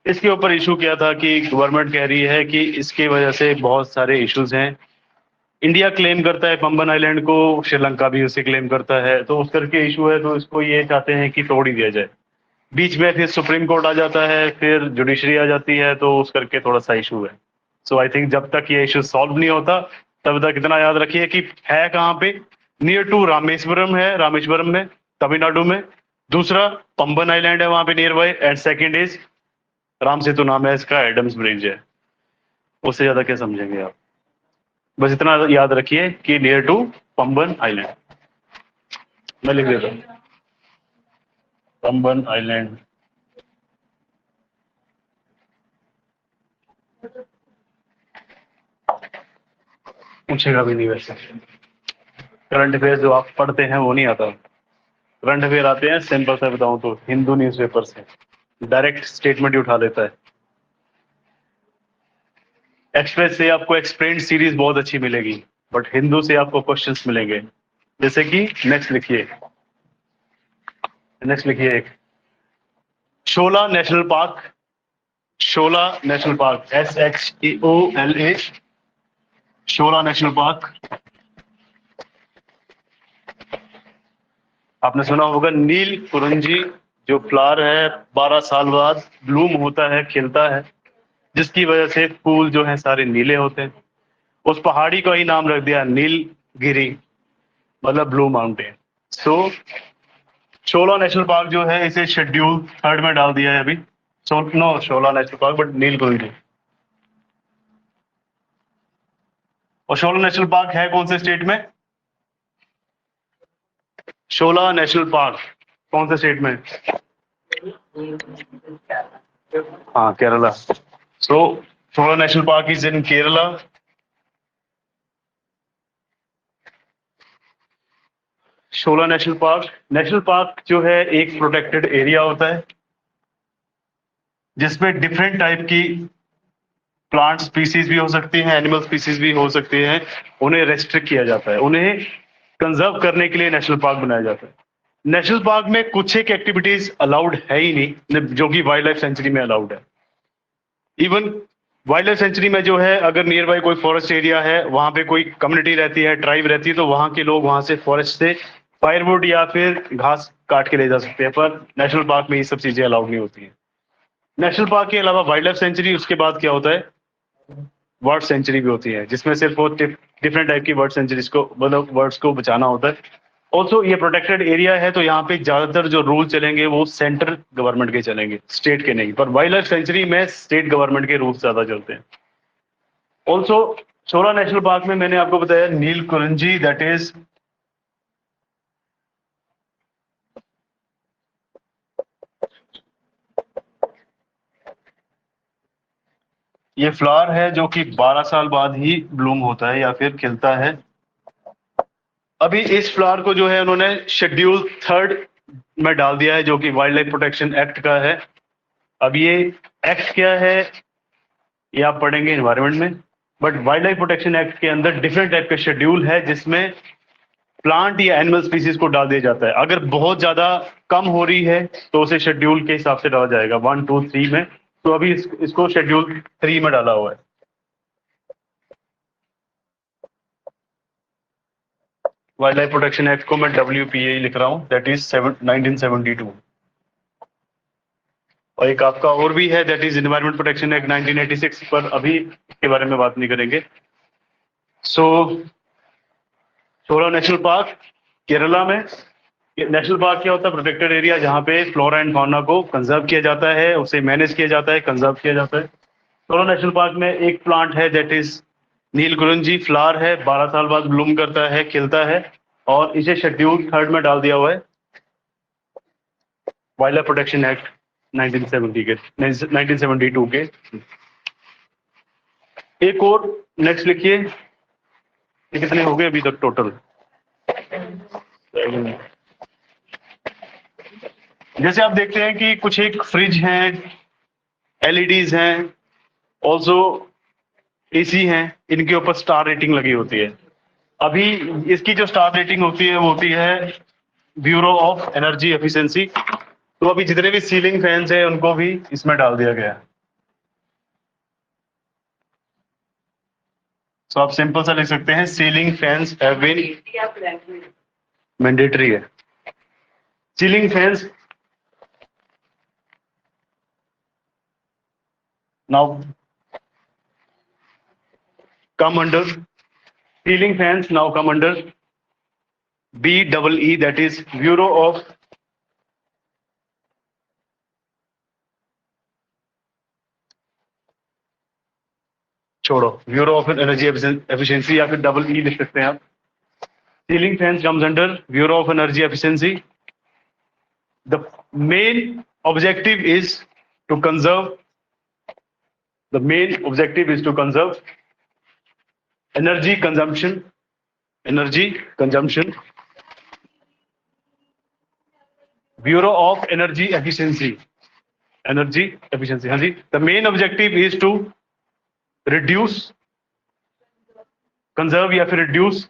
इसके ऊपर इशू किया था कि गवर्नमेंट कह रही है कि इसकी वजह से बहुत सारे इश्यूज हैं। इंडिया क्लेम करता है पंबन आइलैंड को, श्रीलंका भी उसे क्लेम करता है, तो उस करके इशू है, तो इसको ये चाहते हैं कि तोड़ ही दिया जाए। बीच में फिर सुप्रीम कोर्ट आ जाता है, फिर जुडिशरी आ जाती है, तो उस करके थोड़ा सा इशू है। सो आई थिंक जब तक ये इशू सॉल्व नहीं होता तब तक इतना याद रखिए कि है कहाँ पे, नियर टू रामेश्वरम है, रामेश्वरम में, तमिलनाडु में। दूसरा पंबन आइलैंड है वहां पे nearby, and second is Ram Setu, नाम है इसका, एडम्स ब्रिज है। उससे ज्यादा क्या समझेंगे आप, बस इतना याद रखिए कि नियर टू पंबन आइलैंड। मैं लिख देता हूँ, पंबन आइलैंड। पूछेगा भी नहीं वैसे, करंट अफेयर जो आप पढ़ते हैं वो नहीं आता। करंट अफेयर आते हैं सिंपल से बताऊं तो हिंदू न्यूज़पेपर से। डायरेक्ट स्टेटमेंट ही उठा लेता है। एक्सप्रेस से आपको एक्सप्लेन सीरीज बहुत अच्छी मिलेगी, बट हिंदू से आपको क्वेश्चंस मिलेंगे। जैसे कि नेक्स्ट लिखिए, एक शोला नेशनल पार्क, शोला नेशनल पार्क, SHOLA, शोला नेशनल पार्क। आपने सुना होगा नील कुरंजी जो फ्लावर है 12 साल बाद ब्लूम होता है, खिलता है, जिसकी वजह से फूल जो है सारे नीले होते हैं। उस पहाड़ी का ही नाम रख दिया नीलगिरी, मतलब ब्लू माउंटेन। सो शोला नेशनल पार्क जो है इसे शेड्यूल 3rd में डाल दिया है अभी। No Shola national park but Neel Kurinji. और शोला नेशनल पार्क है कौन से स्टेट में? शोला नेशनल पार्क कौन से स्टेट में? हाँ, Kerala. So Shola national park is in Kerala. Shola national park जो है एक प्रोटेक्टेड एरिया होता है जिसमें डिफरेंट टाइप की प्लांट स्पीसीज भी हो सकती हैं, एनिमल स्पीसीज भी हो सकती हैं। उन्हें रेस्ट्रिक्ट किया जाता है, उन्हें कंजर्व करने के लिए नेशनल पार्क बनाया जाता है। नेशनल पार्क में कुछ एक एक्टिविटीज अलाउड है ही नहीं जो कि वाइल्ड लाइफ सेंचुरी में अलाउड है। इवन वाइल्ड लाइफ सेंचुरी में जो है, अगर नियर बाय कोई फॉरेस्ट एरिया है, वहां पे कोई कम्युनिटी रहती है, ट्राइब रहती है, तो वहां के लोग वहां से फॉरेस्ट से फायरवुड या फिर घास काट के ले जा सकते हैं, पर नेशनल पार्क में ये सब चीजें अलाउड नहीं होती है। नेशनल पार्क के अलावा वाइल्ड लाइफ सेंचुरी, उसके बाद क्या होता है, बर्ड सेंचुरी भी होती है, जिसमें सिर्फ वो डिफरेंट टाइप की बर्ड सेंचुरीज को, मतलब बर्ड्स को बचाना होता है। ऑल्सो ये प्रोटेक्टेड एरिया है, तो यहाँ पे ज्यादातर जो रूल चलेंगे वो सेंट्रल गवर्नमेंट के चलेंगे, स्टेट के नहीं। पर वाइल्ड लाइफ सेंचुरी में स्टेट गवर्नमेंट के रूल्स ज्यादा चलते हैं। ऑल्सो शोला नेशनल पार्क में मैंने आपको बताया नील कुरंजी, दैट इज ये फ्लावर है जो कि 12 साल बाद ही ब्लूम होता है या फिर खिलता है। अभी इस फ्लावर को जो है उन्होंने शेड्यूल 3rd में डाल दिया है, जो कि वाइल्ड लाइफ प्रोटेक्शन एक्ट का है। अब ये एक्ट क्या है ये आप पढ़ेंगे एनवायरनमेंट में, but wild life protection act के अंदर डिफरेंट टाइप के शेड्यूल है जिसमें प्लांट या एनिमल स्पीसीज को डाल दिया जाता है। अगर बहुत ज्यादा कम हो रही है तो उसे शेड्यूल के हिसाब से डाला जाएगा 1, 2, 3 में। तो अभी इसको शेड्यूल 3 में डाला हुआ है। वाइल्ड लाइफ प्रोटेक्शन एक्ट को मैं WPA लिख रहा हूँ, दैट इज 1972। और एक आपका और भी है, that is environment protection act 1986, पर अभी इसके बारे में बात नहीं करेंगे। सो शोला नेशनल पार्क केरला में, नेशनल पार्क क्या होता है, प्रोटेक्टेड एरिया जहाँ पे फ्लोरा एंड फौना को कंजर्व किया जाता है, उसे मैनेज किया जाता है, कंजर्व किया जाता है। शोला नेशनल पार्क में एक प्लांट है दैट इज नीलकुरंजी, फ्लावर है, 12 साल बाद ब्लूम करता है, खिलता है, और इसे शेड्यूल 3rd में डाल दिया हुआ है वाइल्ड लाइफ प्रोटेक्शन एक्ट 1972 के। एक और नेक्स्ट लिखिए, ये कितने हो गए अभी तक टोटल? जैसे आप देखते हैं कि कुछ एक फ्रिज हैं, LEDs हैं, ऑल्सो AC हैं, इनके ऊपर स्टार रेटिंग लगी होती है। अभी इसकी जो स्टार रेटिंग होती है वो होती है ब्यूरो ऑफ एनर्जी एफिशिएंसी। तो अभी जितने भी सीलिंग फैंस हैं उनको भी इसमें डाल दिया गया है। तो आप सिंपल सा लिख सकते हैं ceiling fans have been, mandatory है ceiling fans now come under, ceiling fans now come under BEE, that is Bureau of bureau of energy efficiency, या फिर EE लिख सकते हैं आप। Ceiling fans comes under bureau of energy efficiency. The main objective is to conserve, the main objective is to conserve energy consumption. Bureau of Energy Efficiency energy efficiency, हाँ जी। The main objective is to reduce, conserve या फिर reduce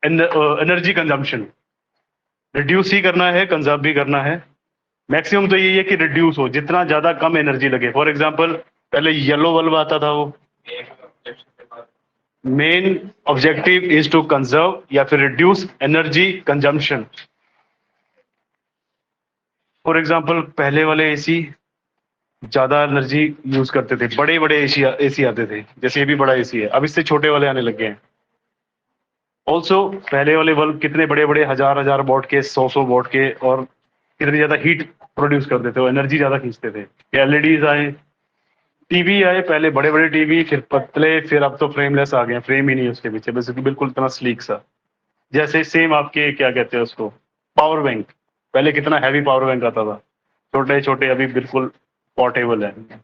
energy consumption. Reduce ही करना है, conserve भी करना है। मैक्सिमम तो यही है कि रिड्यूस हो, जितना ज्यादा कम एनर्जी लगे। फॉर एग्जांपल पहले येलो बल्ब आता था, वो main objective is to conserve या फिर reduce energy consumption. For example पहले वाले एसी ज्यादा एनर्जी यूज करते थे, बड़े बड़े एसी एसी आते थे, जैसे ये भी बड़ा एसी है, अब इससे छोटे वाले आने लग गए हैं। ऑल्सो पहले वाले बल्ब कितने बड़े बड़े, हजार हजार वॉट के, सौ वॉट के, और कितनी ज्यादा हीट प्रोड्यूस करते थे, वो एनर्जी ज्यादा खींचते थे। एलईडीज आए, टीवी आए, पहले बड़े बड़े टीवी, फिर पतले, फिर अब तो फ्रेमलेस आ गए, फ्रेम ही नहीं है उसके पीछे, बस बिल्कुल इतना स्लीक सा। जैसे सेम आपके क्या कहते हैं उसको, पावर बैंक। पहले कितना हैवी पावर बैंक आता था, छोटे छोटे, अभी बिल्कुल पोर्टेबल है।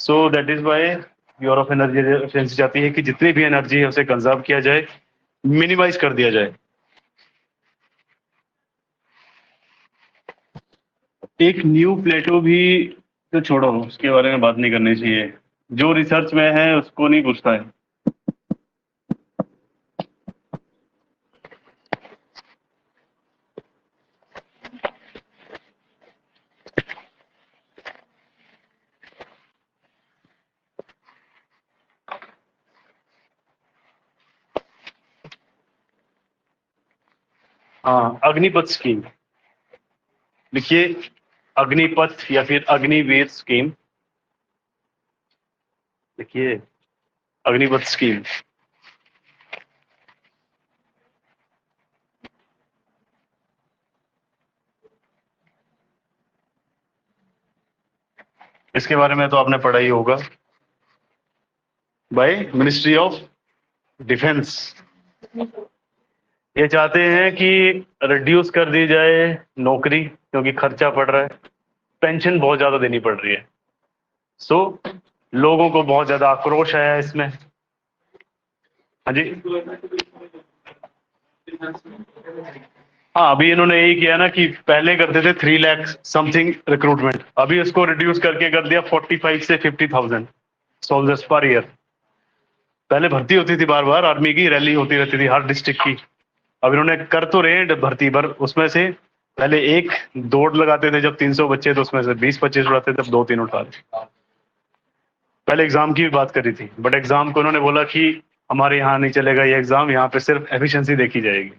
So that is why bureau of energy efficiency चाहती है कि जितनी भी एनर्जी है उसे कंजर्व किया जाए, मिनिमाइज कर दिया जाए। एक न्यू प्लेटो भी तो छोड़ो, उसके बारे में बात नहीं करनी चाहिए। जो रिसर्च में है उसको नहीं पूछता है। हाँ, अग्निपथ स्कीम लिखिए, अग्निपथ या फिर अग्निवीर स्कीम लिखिए, अग्निपथ स्कीम। इसके बारे में तो आपने पढ़ा ही होगा, बाय मिनिस्ट्री ऑफ डिफेंस। ये चाहते हैं कि रिड्यूस कर दी जाए नौकरी, क्योंकि खर्चा पड़ रहा है, पेंशन बहुत ज्यादा देनी पड़ रही है। सो लोगों को बहुत ज्यादा आक्रोश आया इसमें। हाँ जी, हाँ, अभी इन्होंने यही किया ना कि पहले करते थे 3 लाख समथिंग रिक्रूटमेंट, अभी उसको रिड्यूस करके कर दिया 45 से 50,000 सोल्जर्स पर ईयर। पहले भर्ती होती थी, बार बार आर्मी की रैली होती रहती थी हर डिस्ट्रिक्ट की। अब इन्होंने कर तो रहे हैं भर्ती, पर उसमें से पहले एक दौड़ लगाते थे जब 300 बच्चे, तो उसमें से 20-25 उठाते थे, तब 2-3 उठा रहे। पहले एग्जाम की भी बात करी थी, बट एग्जाम को उन्होंने बोला कि हमारे यहाँ नहीं चलेगा ये एग्जाम, यहाँ पे सिर्फ एफिशिएंसी देखी जाएगी।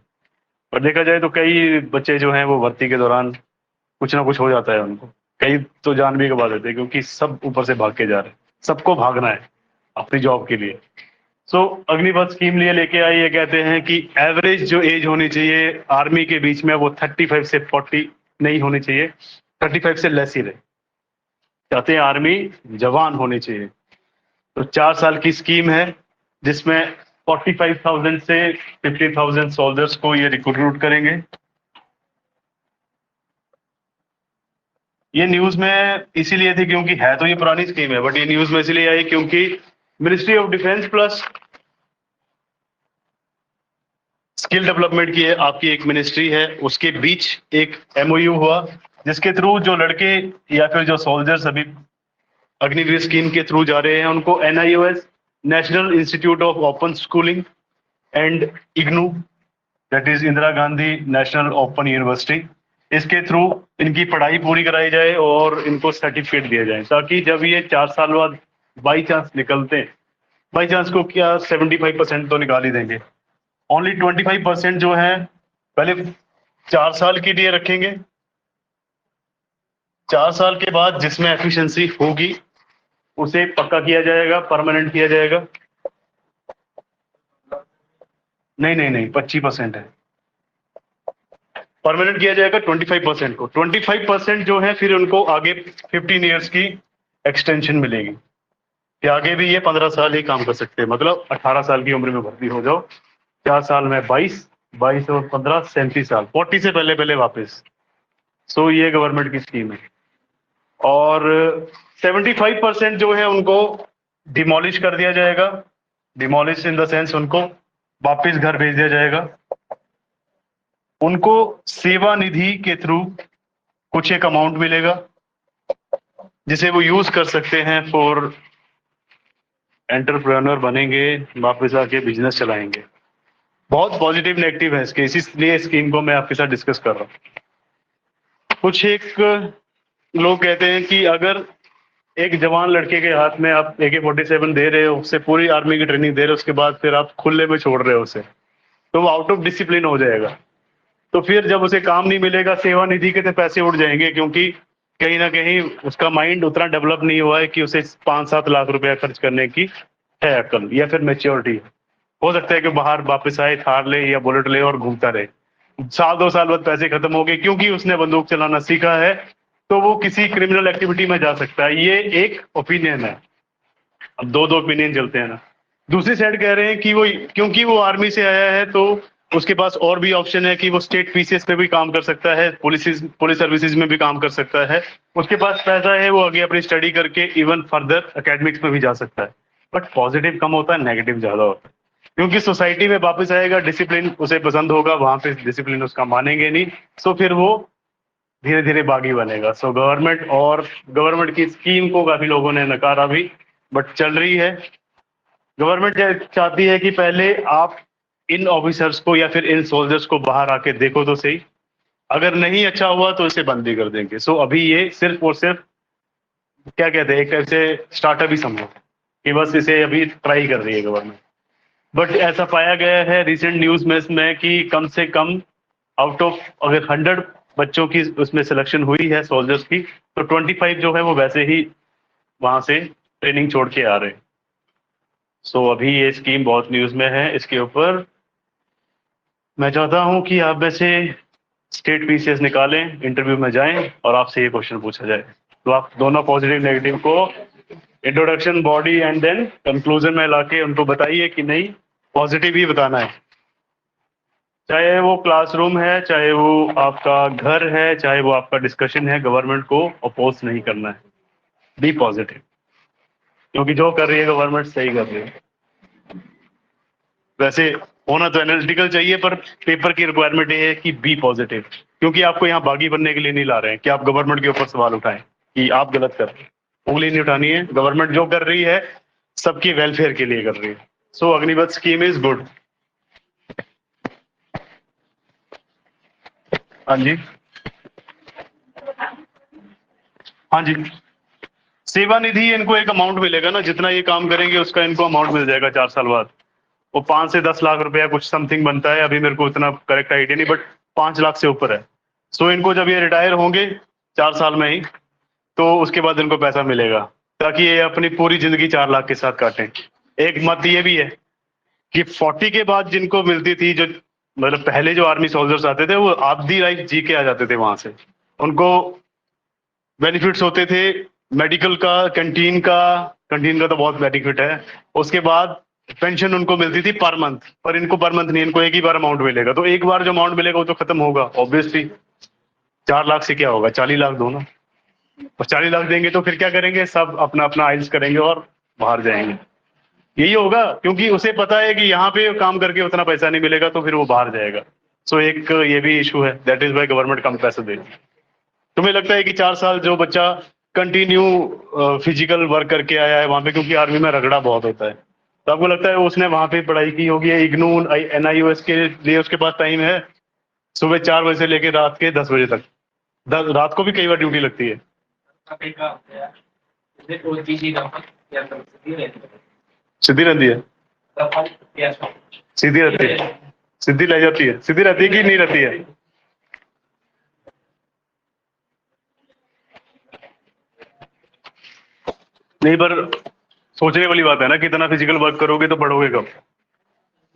पर देखा जाए तो कई बच्चे जो हैं वो भर्ती के दौरान कुछ ना कुछ हो जाता है उनको, कई तो जान भी गवा देते हैं, क्योंकि सब ऊपर से भाग के जा रहे हैं, सबको भागना है अपनी जॉब के लिए। सो अग्निपथ स्कीम लिए लेके आई, ये कहते हैं कि एवरेज जो एज होनी चाहिए आर्मी के बीच में वो 35 से 40 नहीं होनी चाहिए, 35 से लेस ही रहे। चाहते हैं आर्मी जवान होनी चाहिए। तो 4 साल की स्कीम है, जिसमें 45,000 से 50,000 सोल्जर्स को ये रिक्रूट करेंगे। ये न्यूज में इसीलिए थी क्योंकि है तो ये पुरानी स्कीम है, बट ये न्यूज में इसलिए आई क्योंकि ministry of defence plus skill development की आपकी एक मिनिस्ट्री है, उसके बीच एक एमओयू हुआ, जिसके थ्रू जो लड़के या फिर जो सोल्जर्स अभी अग्निवीर स्कीम के थ्रू जा रहे हैं, उनको NIOS, national institute of open schooling and IGNOU, that is Indira Gandhi national open university, इसके थ्रू इनकी पढ़ाई पूरी कराई जाए और इनको सर्टिफिकेट दिया जाए, ताकि जब ये 4 साल बाद बाई चांस निकलते हैं, बाई चांस को क्या 75% तो निकाल ही देंगे, ओनली 25% जो है पहले 4 साल के लिए रखेंगे। 4 साल के बाद जिसमें एफिशिएंसी होगी उसे पक्का किया जाएगा, परमानेंट किया जाएगा। नहीं नहीं नहीं, 25% है, परमानेंट किया जाएगा 25% को। 25% जो है फिर उनको आगे 15 ईयर्स की एक्सटेंशन मिलेगी, कि आगे भी ये 15 साल ही काम कर सकते हैं, मतलब 18 साल की उम्र में भर्ती हो जाओ, 4 साल में 22, 22 और 15, 37 साल, 40 से पहले पहले वापस। सो ये गवर्नमेंट की स्कीम है। और 75% जो है उनको डिमोलिश कर दिया जाएगा, डिमोलिश इन द सेंस उनको वापस घर भेज दिया जाएगा। उनको सेवा निधि के थ्रू कुछ एक अमाउंट मिलेगा, जिसे वो यूज कर सकते हैं फॉर एंटरप्रेन्योर बनेंगे, वापस आके बिजनेस चलाएंगे। बहुत पॉजिटिव नेगेटिव है इसके, इसीलिए स्कीम को मैं आपके साथ डिस्कस कर रहा हूँ। कुछ एक लोग कहते हैं कि अगर एक जवान लड़के के हाथ में आप AK-47 दे रहे हो, उससे पूरी आर्मी की ट्रेनिंग दे रहे हो, उसके बाद फिर आप खुले में छोड़ रहे हो उसे, तो वो आउट ऑफ डिसिप्लिन हो जाएगा। तो फिर जब उसे काम नहीं मिलेगा, सेवा निधि के तो पैसे उड़ जाएंगे, क्योंकि कहीं ना कहीं उसका माइंड उतना डेवलप नहीं हुआ है कि उसे 5-7 लाख रुपया खर्च करने की है अकल या फिर मेच्योरिटी। हो सकता है कि बाहर वापस आए, थार ले या बुलेट ले और घूमता रहे। साल 2 साल बाद पैसे खत्म हो गए, क्योंकि उसने बंदूक चलाना सीखा है, तो वो किसी क्रिमिनल एक्टिविटी में जा सकता है। ये एक ओपिनियन है। अब दो दो ओपिनियन चलते हैं ना। दूसरी साइड कह रहे हैं कि वो, क्योंकि वो आर्मी से आया है, तो उसके पास और भी ऑप्शन है कि वो स्टेट पीसीएस पे भी काम कर सकता है, पुलिस सर्विसेज में भी काम कर सकता है। उसके पास पैसा है, वो आगे अपनी स्टडी करके इवन फर्दर एकेडमिक्स में भी जा सकता है। बट पॉजिटिव कम होता है, नेगेटिव ज्यादा होता है, क्योंकि सोसाइटी में वापस आएगा, डिसिप्लिन उसे पसंद होगा, वहां पे डिसिप्लिन उसका मानेंगे नहीं, सो फिर वो धीरे धीरे बागी बनेगा। सो गवर्नमेंट की स्कीम को काफी लोगों ने नकारा भी, बट चल रही है। गवर्नमेंट चाहती है कि पहले आप इन ऑफिसर्स को या फिर इन सोल्जर्स को बाहर आके देखो तो सही, अगर नहीं अच्छा हुआ तो इसे बंद भी कर देंगे। सो अभी ये सिर्फ और सिर्फ क्या कहते हैं, एक तरह से स्टार्टअप ही समझो कि बस इसे अभी ट्राई कर रही है गवर्नमेंट। बट ऐसा पाया गया है रिसेंट न्यूज में कि कम से कम आउट ऑफ अगर 100 बच्चों की उसमें सिलेक्शन हुई है सोल्जर्स की, तो 25 जो है वो वैसे ही वहां से ट्रेनिंग छोड़ के आ रहे हैं। सो अभी ये स्कीम बहुत न्यूज में है। इसके ऊपर मैं चाहता हूं कि आप वैसे स्टेट पीसीएस निकालें, इंटरव्यू में जाएं और आपसे ये क्वेश्चन पूछा जाए, तो आप दोनों पॉजिटिव नेगेटिव को introduction, body and then conclusion में लाके उनको बताइए कि नहीं, पॉजिटिव ही बताना है। चाहे वो क्लासरूम है, चाहे वो आपका घर है, चाहे वो आपका डिस्कशन है, गवर्नमेंट को अपोज नहीं करना है। बी पॉजिटिव, क्योंकि जो कर रही है गवर्नमेंट सही कर रही है। वैसे होना तो एनालिटिकल चाहिए, पर पेपर की रिक्वायरमेंट ये है कि बी पॉजिटिव, क्योंकि आपको यहाँ बागी बनने के लिए नहीं ला रहे हैं कि आप गवर्नमेंट के ऊपर सवाल उठाएं कि आप गलत कर रहे हैं। उंगली नहीं उठानी है, गवर्नमेंट जो कर रही है सबकी वेलफेयर के लिए कर रही है। सो अग्निपथ स्कीम इज गुड। हाँ जी, हाँ जी। सेवा निधि, इनको एक अमाउंट मिलेगा ना, जितना ये काम करेंगे उसका इनको अमाउंट मिल जाएगा 4 साल बाद। वो 5 से 10 लाख रुपया कुछ समथिंग बनता है, अभी मेरे को इतना करेक्ट आइडिया नहीं, बट 5 लाख से ऊपर है। सो इनको जब ये रिटायर होंगे 4 साल में ही, तो उसके बाद इनको पैसा मिलेगा, ताकि ये अपनी पूरी जिंदगी 4 लाख के साथ काटें। एक मत ये भी है कि 40 के बाद जिनको मिलती थी, जो मतलब पहले जो आर्मी सोल्जर्स आते थे, वो आधी लाइफ जी के आ जाते थे वहां से। उनको बेनिफिट्स होते थे, मेडिकल का, कैंटीन का तो बहुत बेनिफिट है। उसके बाद पेंशन उनको मिलती थी पर मंथ, पर इनको पर मंथ नहीं, इनको एक ही बार अमाउंट मिलेगा। तो एक बार जो अमाउंट मिलेगा वो तो खत्म होगा ऑब्वियसली। 4 लाख से क्या होगा, 40 लाख दो ना। और 40 लाख देंगे तो फिर क्या करेंगे, सब अपना अपना आइल्स करेंगे और बाहर जाएंगे। यही होगा, क्योंकि उसे पता है कि यहाँ पे काम करके उतना पैसा नहीं मिलेगा, तो फिर वो बाहर जाएगा। सो एक ये भी इशू है, दैट इज वाई गवर्नमेंट कम पैसे दे रही है। तुम्हें लगता है कि 4 साल जो बच्चा कंटिन्यू फिजिकल वर्क करके आया है वहां पे, क्योंकि आर्मी में रगड़ा बहुत होता है, तो आपको लगता है उसने वहां पे पढ़ाई की होगी, इग्नू NIOS के लिए उसके पास टाइम है? सुबह 4 बजे से लेकर रात के 10 बजे तक, रात को भी कई बार ड्यूटी लगती है। सीधी रहती है, सीधी रहती है, सीधी ले जाती है, सीधी रहती है कि नहीं रहती है? नहीं, पर सोचने वाली बात है ना, कितना फिजिकल वर्क करोगे तो पढ़ोगे कब?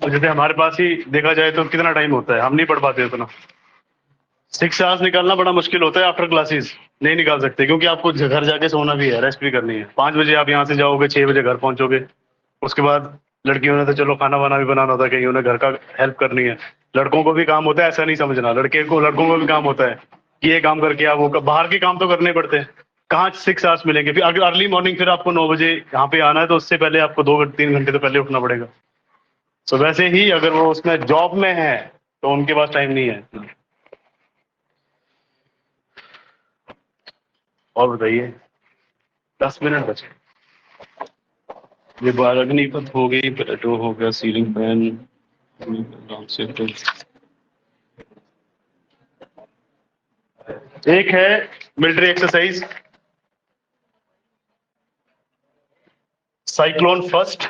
और जैसे हमारे पास ही देखा जाए तो कितना टाइम होता है, हम नहीं पढ़ पाते उतना। 6 आवर्स निकालना बड़ा मुश्किल होता है आफ्टर क्लासेस, नहीं निकाल सकते, क्योंकि आपको घर जाके सोना भी है, रेस्ट भी करनी है। 5 बजे आप यहाँ से जाओगे, 6 बजे घर पहुंचोगे। उसके बाद लड़कियों ने तो चलो खाना वाना भी बनाना होता है, कहीं उन्हें घर का हेल्प करनी है। लड़कों को भी काम होता है, ऐसा नहीं समझना, लड़कों को भी काम होता है कि ये काम करके आप वो बाहर के काम तो करने पड़ते हैं। कहाँ 6 आवर्स मिलेंगे? फिर अगर अर्ली मॉर्निंग फिर आपको 9 बजे यहाँ पे आना है, तो उससे पहले आपको 2-3 घंटे तो पहले उठना पड़ेगा। तो वैसे ही अगर वो उसमें जॉब में है, तो उनके पास टाइम नहीं है। और बताइए। 10 मिनट बचे। ये अग्निपथ हो गई, प्लेटो हो गया, सीलिंग फैन, एक है military exercise cyclone first.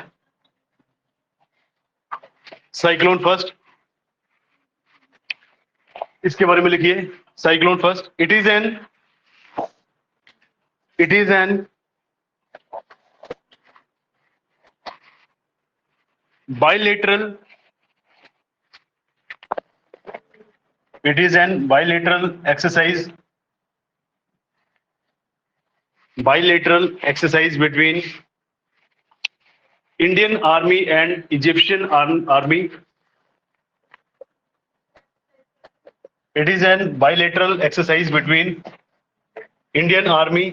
Cyclone first, इसके बारे में लिखिए। Cyclone first, it is an bilateral it is an bilateral exercise between Indian Army and Egyptian Army. It is an bilateral exercise between Indian Army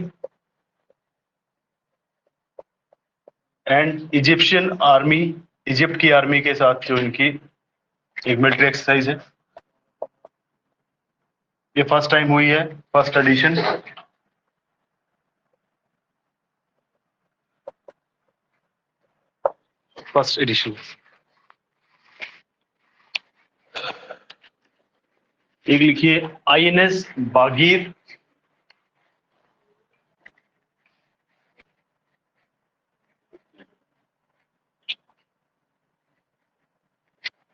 and Egyptian Army. Egypt की army के साथ जो इनकी एक मिलिट्री एक्सरसाइज है, ये first time हुई है, फर्स्ट एडिशन। First edition. एक लिखिए आईएनएस बागीर।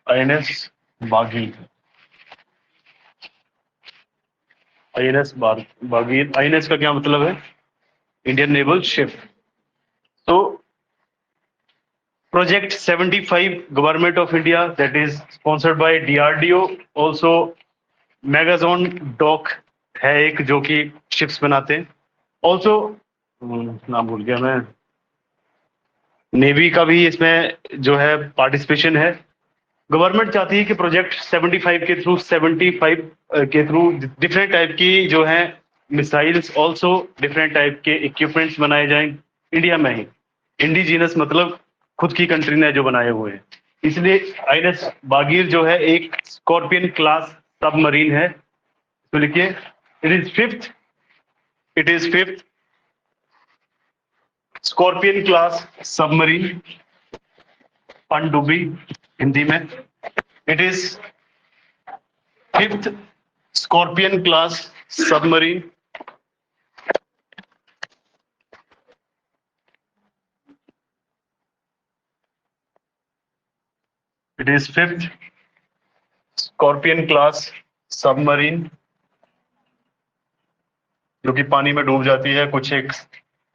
आईएनएस बागीर, आईएनएस बागीर। आईएनएस का क्या मतलब है? Indian naval ship. तो Project 75 Government of India, that is sponsored by DRDO, also Megazone Dock है एक जो कि शिप्स बनाते हैं। ऑल्सो नाम भूल गया मैं, नेवी का भी इसमें जो है पार्टिसिपेशन है। गवर्नमेंट चाहती है कि प्रोजेक्ट 75 के थ्रू डिफरेंट टाइप की जो है मिसाइल्स, ऑल्सो डिफरेंट टाइप के इक्विपमेंट्स बनाए जाएं इंडिया में ही। इंडिजीनस मतलब खुद की कंट्री ने जो बनाए हुए हैं। इसलिए आईएनएस बागीर जो है एक स्कॉर्पियन क्लास सबमरीन है। तो लिखिए it is fifth scorpion class submarine, पनडुब्बी हिंदी में। It is fifth scorpion class submarine. It is fifth scorpion class submarine, जो कि पानी में डूब जाती है कुछ एक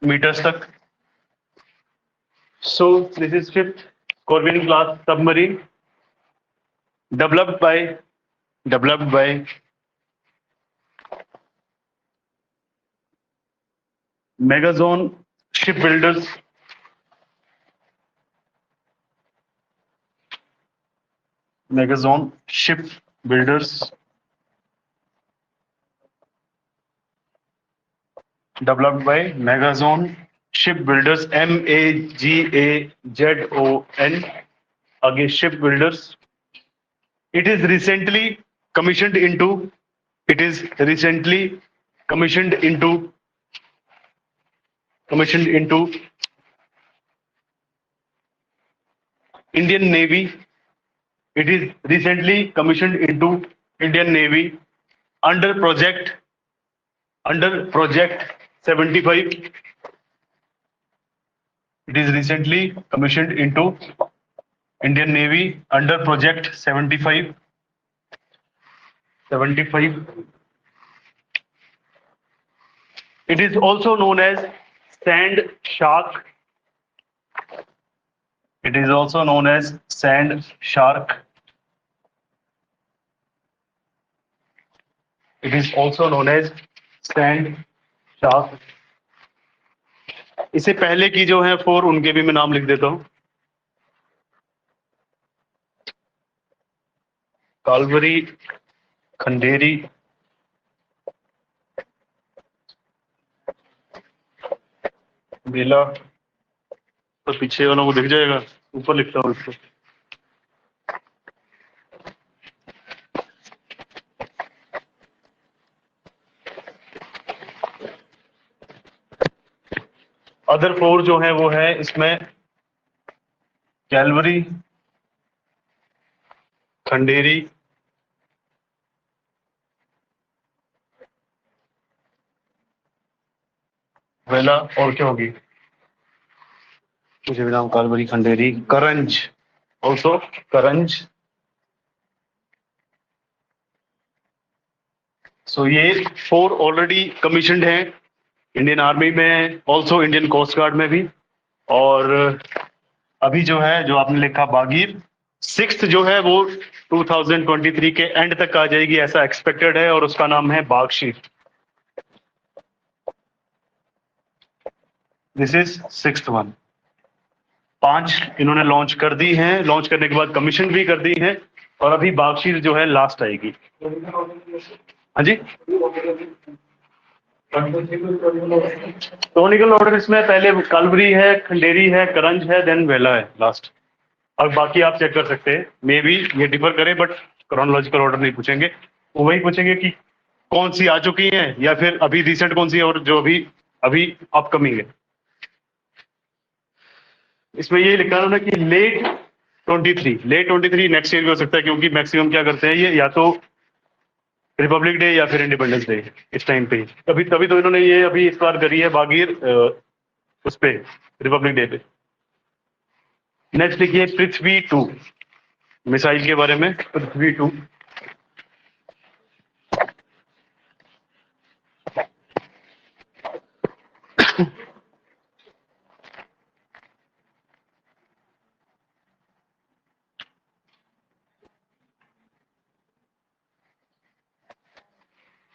मीटर्स तक। So this is fifth scorpion class submarine, developed by Megazone Shipbuilders, Megazone Shipbuilders, developed by Megazone Shipbuilders, MAGAZON, आगे Shipbuilders. It is recently commissioned into Indian Navy. It is recently commissioned into Indian Navy under project 75. It is recently commissioned into Indian Navy under project 75. It is also known as Sand Shark. It is also known as Sand Shark. It is also known as Sand Shark. इससे पहले की जो है 4, उनके भी मैं नाम लिख देता हूं। कालवरी, खंडेरी, बेला, तो पीछे वालों को दिख जाएगा, ऊपर लिखता हूँ इसको। अदर 4 जो है वो है इसमें कैलवरी, खंडेरी, वेला और क्या होगी, मुझे भी नाम, कैलवरी, खंडेरी, करंज, ऑल्सो करंज। सो ये 4 ऑलरेडी कमीशनड हैं इंडियन आर्मी में, ऑल्सो इंडियन कोस्ट गार्ड में भी। और अभी जो है, जो आपने लिखा बागीर, 6th जो है वो 2023 के एंड तक आ जाएगी ऐसा एक्सपेक्टेड है, और उसका नाम है Vagsheer. This is 6th one. 5 इन्होंने लॉन्च कर दी हैं, लॉन्च करने के बाद कमीशन भी कर दी हैं, और अभी बागशीर जो है लास्ट आएगी। हाँ जी, टोनिकल ऑर्डर इसमें पहले कालवरी है, खंडेरी है, करंज है, देन वेला है लास्ट। और बाकी आप चेक कर सकते हैं, मे बी ये डिफर करे, बट क्रोनोलॉजिकल ऑर्डर नहीं पूछेंगे, वो वही पूछेंगे कि कौन सी आ चुकी है या फिर अभी रिसेंट कौन सी है, और जो अभी अभी अपकमिंग है। इसमें ये लिखा है कि लेट 23 नेक्स्ट ईयर भी हो सकता है, क्योंकि मैक्सिमम क्या करते हैं ये, या तो रिपब्लिक डे या फिर इंडिपेंडेंस डे इस टाइम पे ही, तभी तभी तो इन्होंने ये अभी इस बार करी है बागीर उस पे, रिपब्लिक डे पे। नेक्स्ट लिखिए पृथ्वी 2, मिसाइल के बारे में, पृथ्वी 2।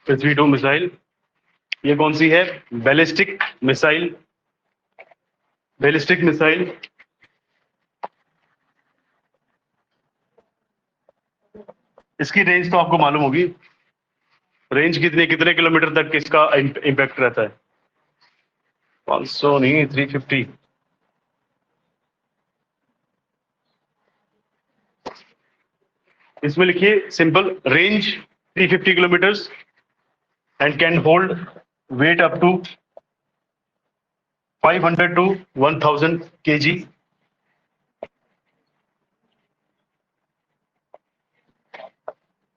पृथ्वी 2 मिसाइल, ये कौन सी है, बैलिस्टिक मिसाइल, बैलिस्टिक मिसाइल। इसकी रेंज तो आपको मालूम होगी, रेंज कितने कितने किलोमीटर तक इसका इम्पैक्ट रहता है, 500 नहीं, 350। इसमें लिखिए simple, range 350 kilometres and can hold weight up to 500 to 1000 kg।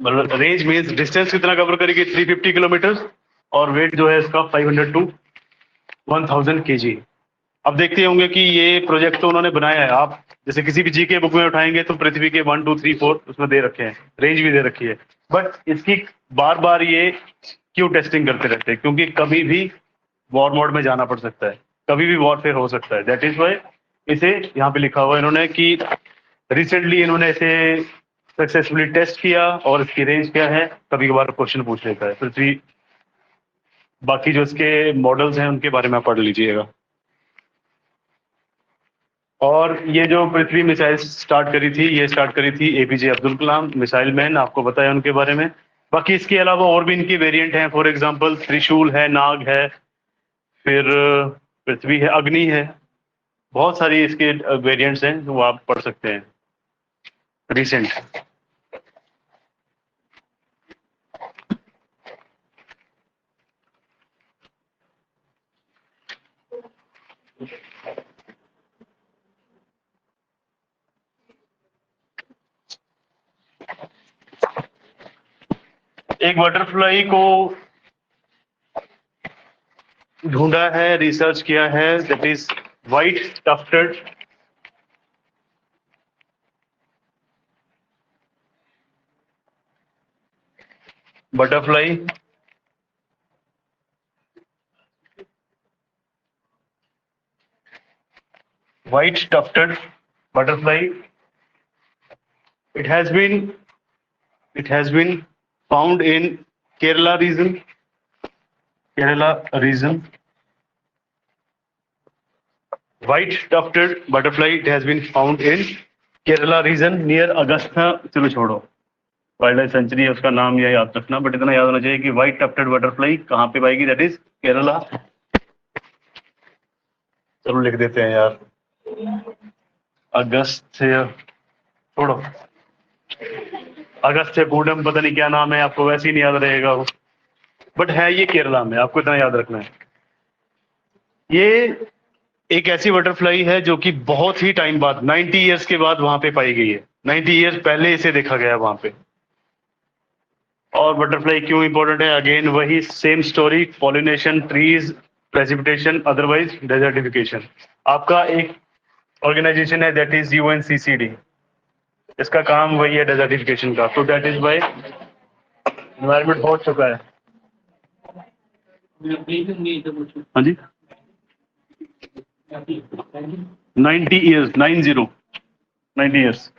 मतलब रेंज मीन्स डिस्टेंस कितना कवर करेगी, 350 किलोमीटर, और वेट जो है इसका 500 to 1000 kg। अब देखते होंगे कि ये प्रोजेक्ट तो उन्होंने बनाया है, आप जैसे किसी भी जीके बुक में उठाएंगे तो पृथ्वी के 1 2 3 4 उसमें दे रखे हैं, रेंज भी दे रखी है, बट इसकी बार बार ये क्यों टेस्टिंग करते रहते हैं, क्योंकि कभी भी वॉर मोड में जाना पड़ सकता है, कभी भी वॉरफेयर हो सकता है। दैट इज वाई इसे यहाँ पे लिखा हुआ है इन्होंने कि रिसेंटली इन्होंने इसे सक्सेसफुली टेस्ट किया, और इसकी रेंज क्या है, कभी कभार क्वेश्चन पूछ लेता है पृथ्वी। बाकी जो इसके मॉडल्स हैं उनके बारे में आप पढ़ लीजिएगा। और ये जो पृथ्वी मिसाइल स्टार्ट करी थी, ये स्टार्ट करी थी APJ Abdul Kalam, missile man, आपको बताया उनके बारे में। बाकी इसके अलावा और भी इनकी वेरिएंट हैं, फॉर एग्जांपल त्रिशूल है, नाग है, फिर पृथ्वी है, अग्नि है, बहुत सारी इसके वेरिएंट्स हैं जो आप पढ़ सकते हैं रिसेंट। एक बटरफ्लाई को ढूंढा है, रिसर्च किया है, that is white tufted butterfly. White tufted butterfly. It has been found in Kerala region. Kerala region. White tufted butterfly. It has been found in Kerala region near Agastha. चलो छोड़ो, wild life sanctuary है, उसका नाम यह याद रखना, but इतना याद होना चाहिए कि व्हाइट टफ्टेड बटरफ्लाई कहाँ पे पाएगी, दैट इज केरला। चलो लिख देते हैं यार, अगस्त्य, छोड़ो, अगस्त्य कूडम, पता नहीं क्या नाम है, आपको वैसे ही नहीं याद रहेगा वो, बट है ये केरला में, आपको इतना याद रखना है। ये एक ऐसी बटरफ्लाई है जो कि बहुत ही टाइम बाद 90 ईयर्स के बाद वहां पे पाई गई है। 90 ईयर्स पहले इसे देखा गया वहां पे। और बटरफ्लाई क्यों इंपॉर्टेंट है? अगेन वही same story, pollination, trees, precipitation, otherwise desertification. आपका एक ऑर्गेनाइजेशन है दैट इज यूएनसीसीडी, इसका काम वही है डेजर्टिफिकेशन का। तो दैट इज वाई एनवायरमेंट बहुत चुका है। हाँ जी, 90 ईयर्स, 90 ईयर्स।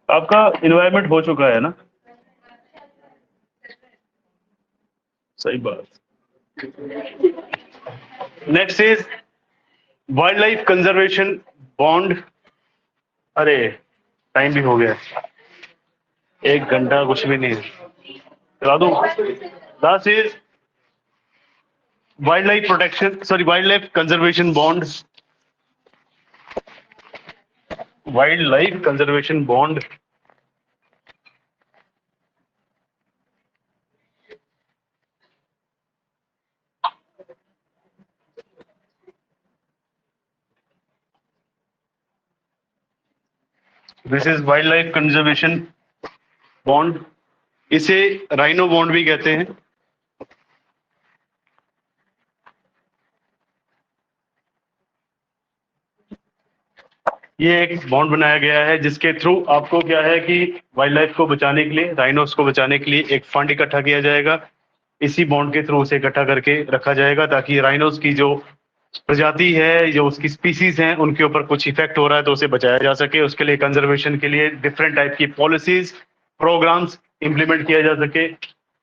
आपका इन्वायरमेंट हो चुका है ना? सही बात। Next is wild life conservation bond. अरे टाइम भी हो गया, 1 घंटा कुछ भी नहीं है, चला दूं। Last is wild life protection, sorry wild life conservation bond. Wild life conservation bond this is wild life conservation bond. इसे राइनो बॉन्ड भी कहते हैं। ये एक बॉन्ड बनाया गया है जिसके थ्रू आपको क्या है कि वाइल्ड लाइफ को बचाने के लिए, राइनोस को बचाने के लिए एक फंड इकट्ठा किया जाएगा। इसी बॉन्ड के थ्रू उसे इकट्ठा करके रखा जाएगा ताकि राइनोस की जो प्रजाति है, जो उसकी स्पीसीज हैं, उनके ऊपर कुछ इफेक्ट हो रहा है तो उसे बचाया जा सके। उसके लिए कंजर्वेशन के लिए डिफरेंट टाइप की पॉलिसीज, प्रोग्राम्स इम्प्लीमेंट किया जा सके।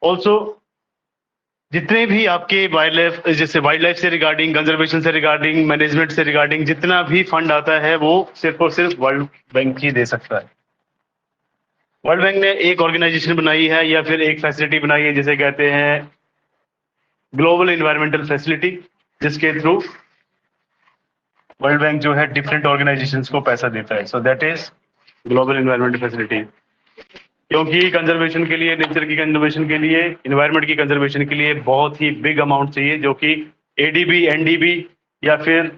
ऑल्सो जितने भी आपके वाइल्ड लाइफ, जैसे वाइल्ड लाइफ से रिगार्डिंग, कंजर्वेशन से रिगार्डिंग, मैनेजमेंट से रिगार्डिंग जितना भी फंड आता है वो सिर्फ और सिर्फ वर्ल्ड बैंक ही दे सकता है। वर्ल्ड बैंक ने एक ऑर्गेनाइजेशन बनाई है या फिर एक फैसिलिटी बनाई है जिसे कहते हैं ग्लोबल इन्वायरमेंटल फैसिलिटी, जिसके थ्रू वर्ल्ड बैंक जो है डिफरेंट ऑर्गेनाइजेशंस को पैसा देता है। So that is global environmental facility. क्योंकि कंजर्वेशन के लिए, नेचर की कंजर्वेशन के लिए, इन्वायरमेंट की कंजर्वेशन के लिए बहुत ही बिग अमाउंट चाहिए, जो कि एडीबी, एनडीबी या फिर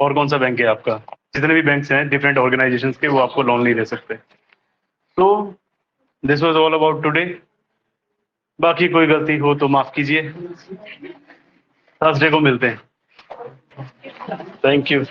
और कौन सा बैंक है आपका, जितने भी बैंक्स हैं डिफरेंट ऑर्गेनाइजेशंस के, वो आपको लोन नहीं दे सकते। तो this was all about today. बाकी कोई गलती हो तो माफ कीजिए। थर्सडे को मिलते हैं। Thank you.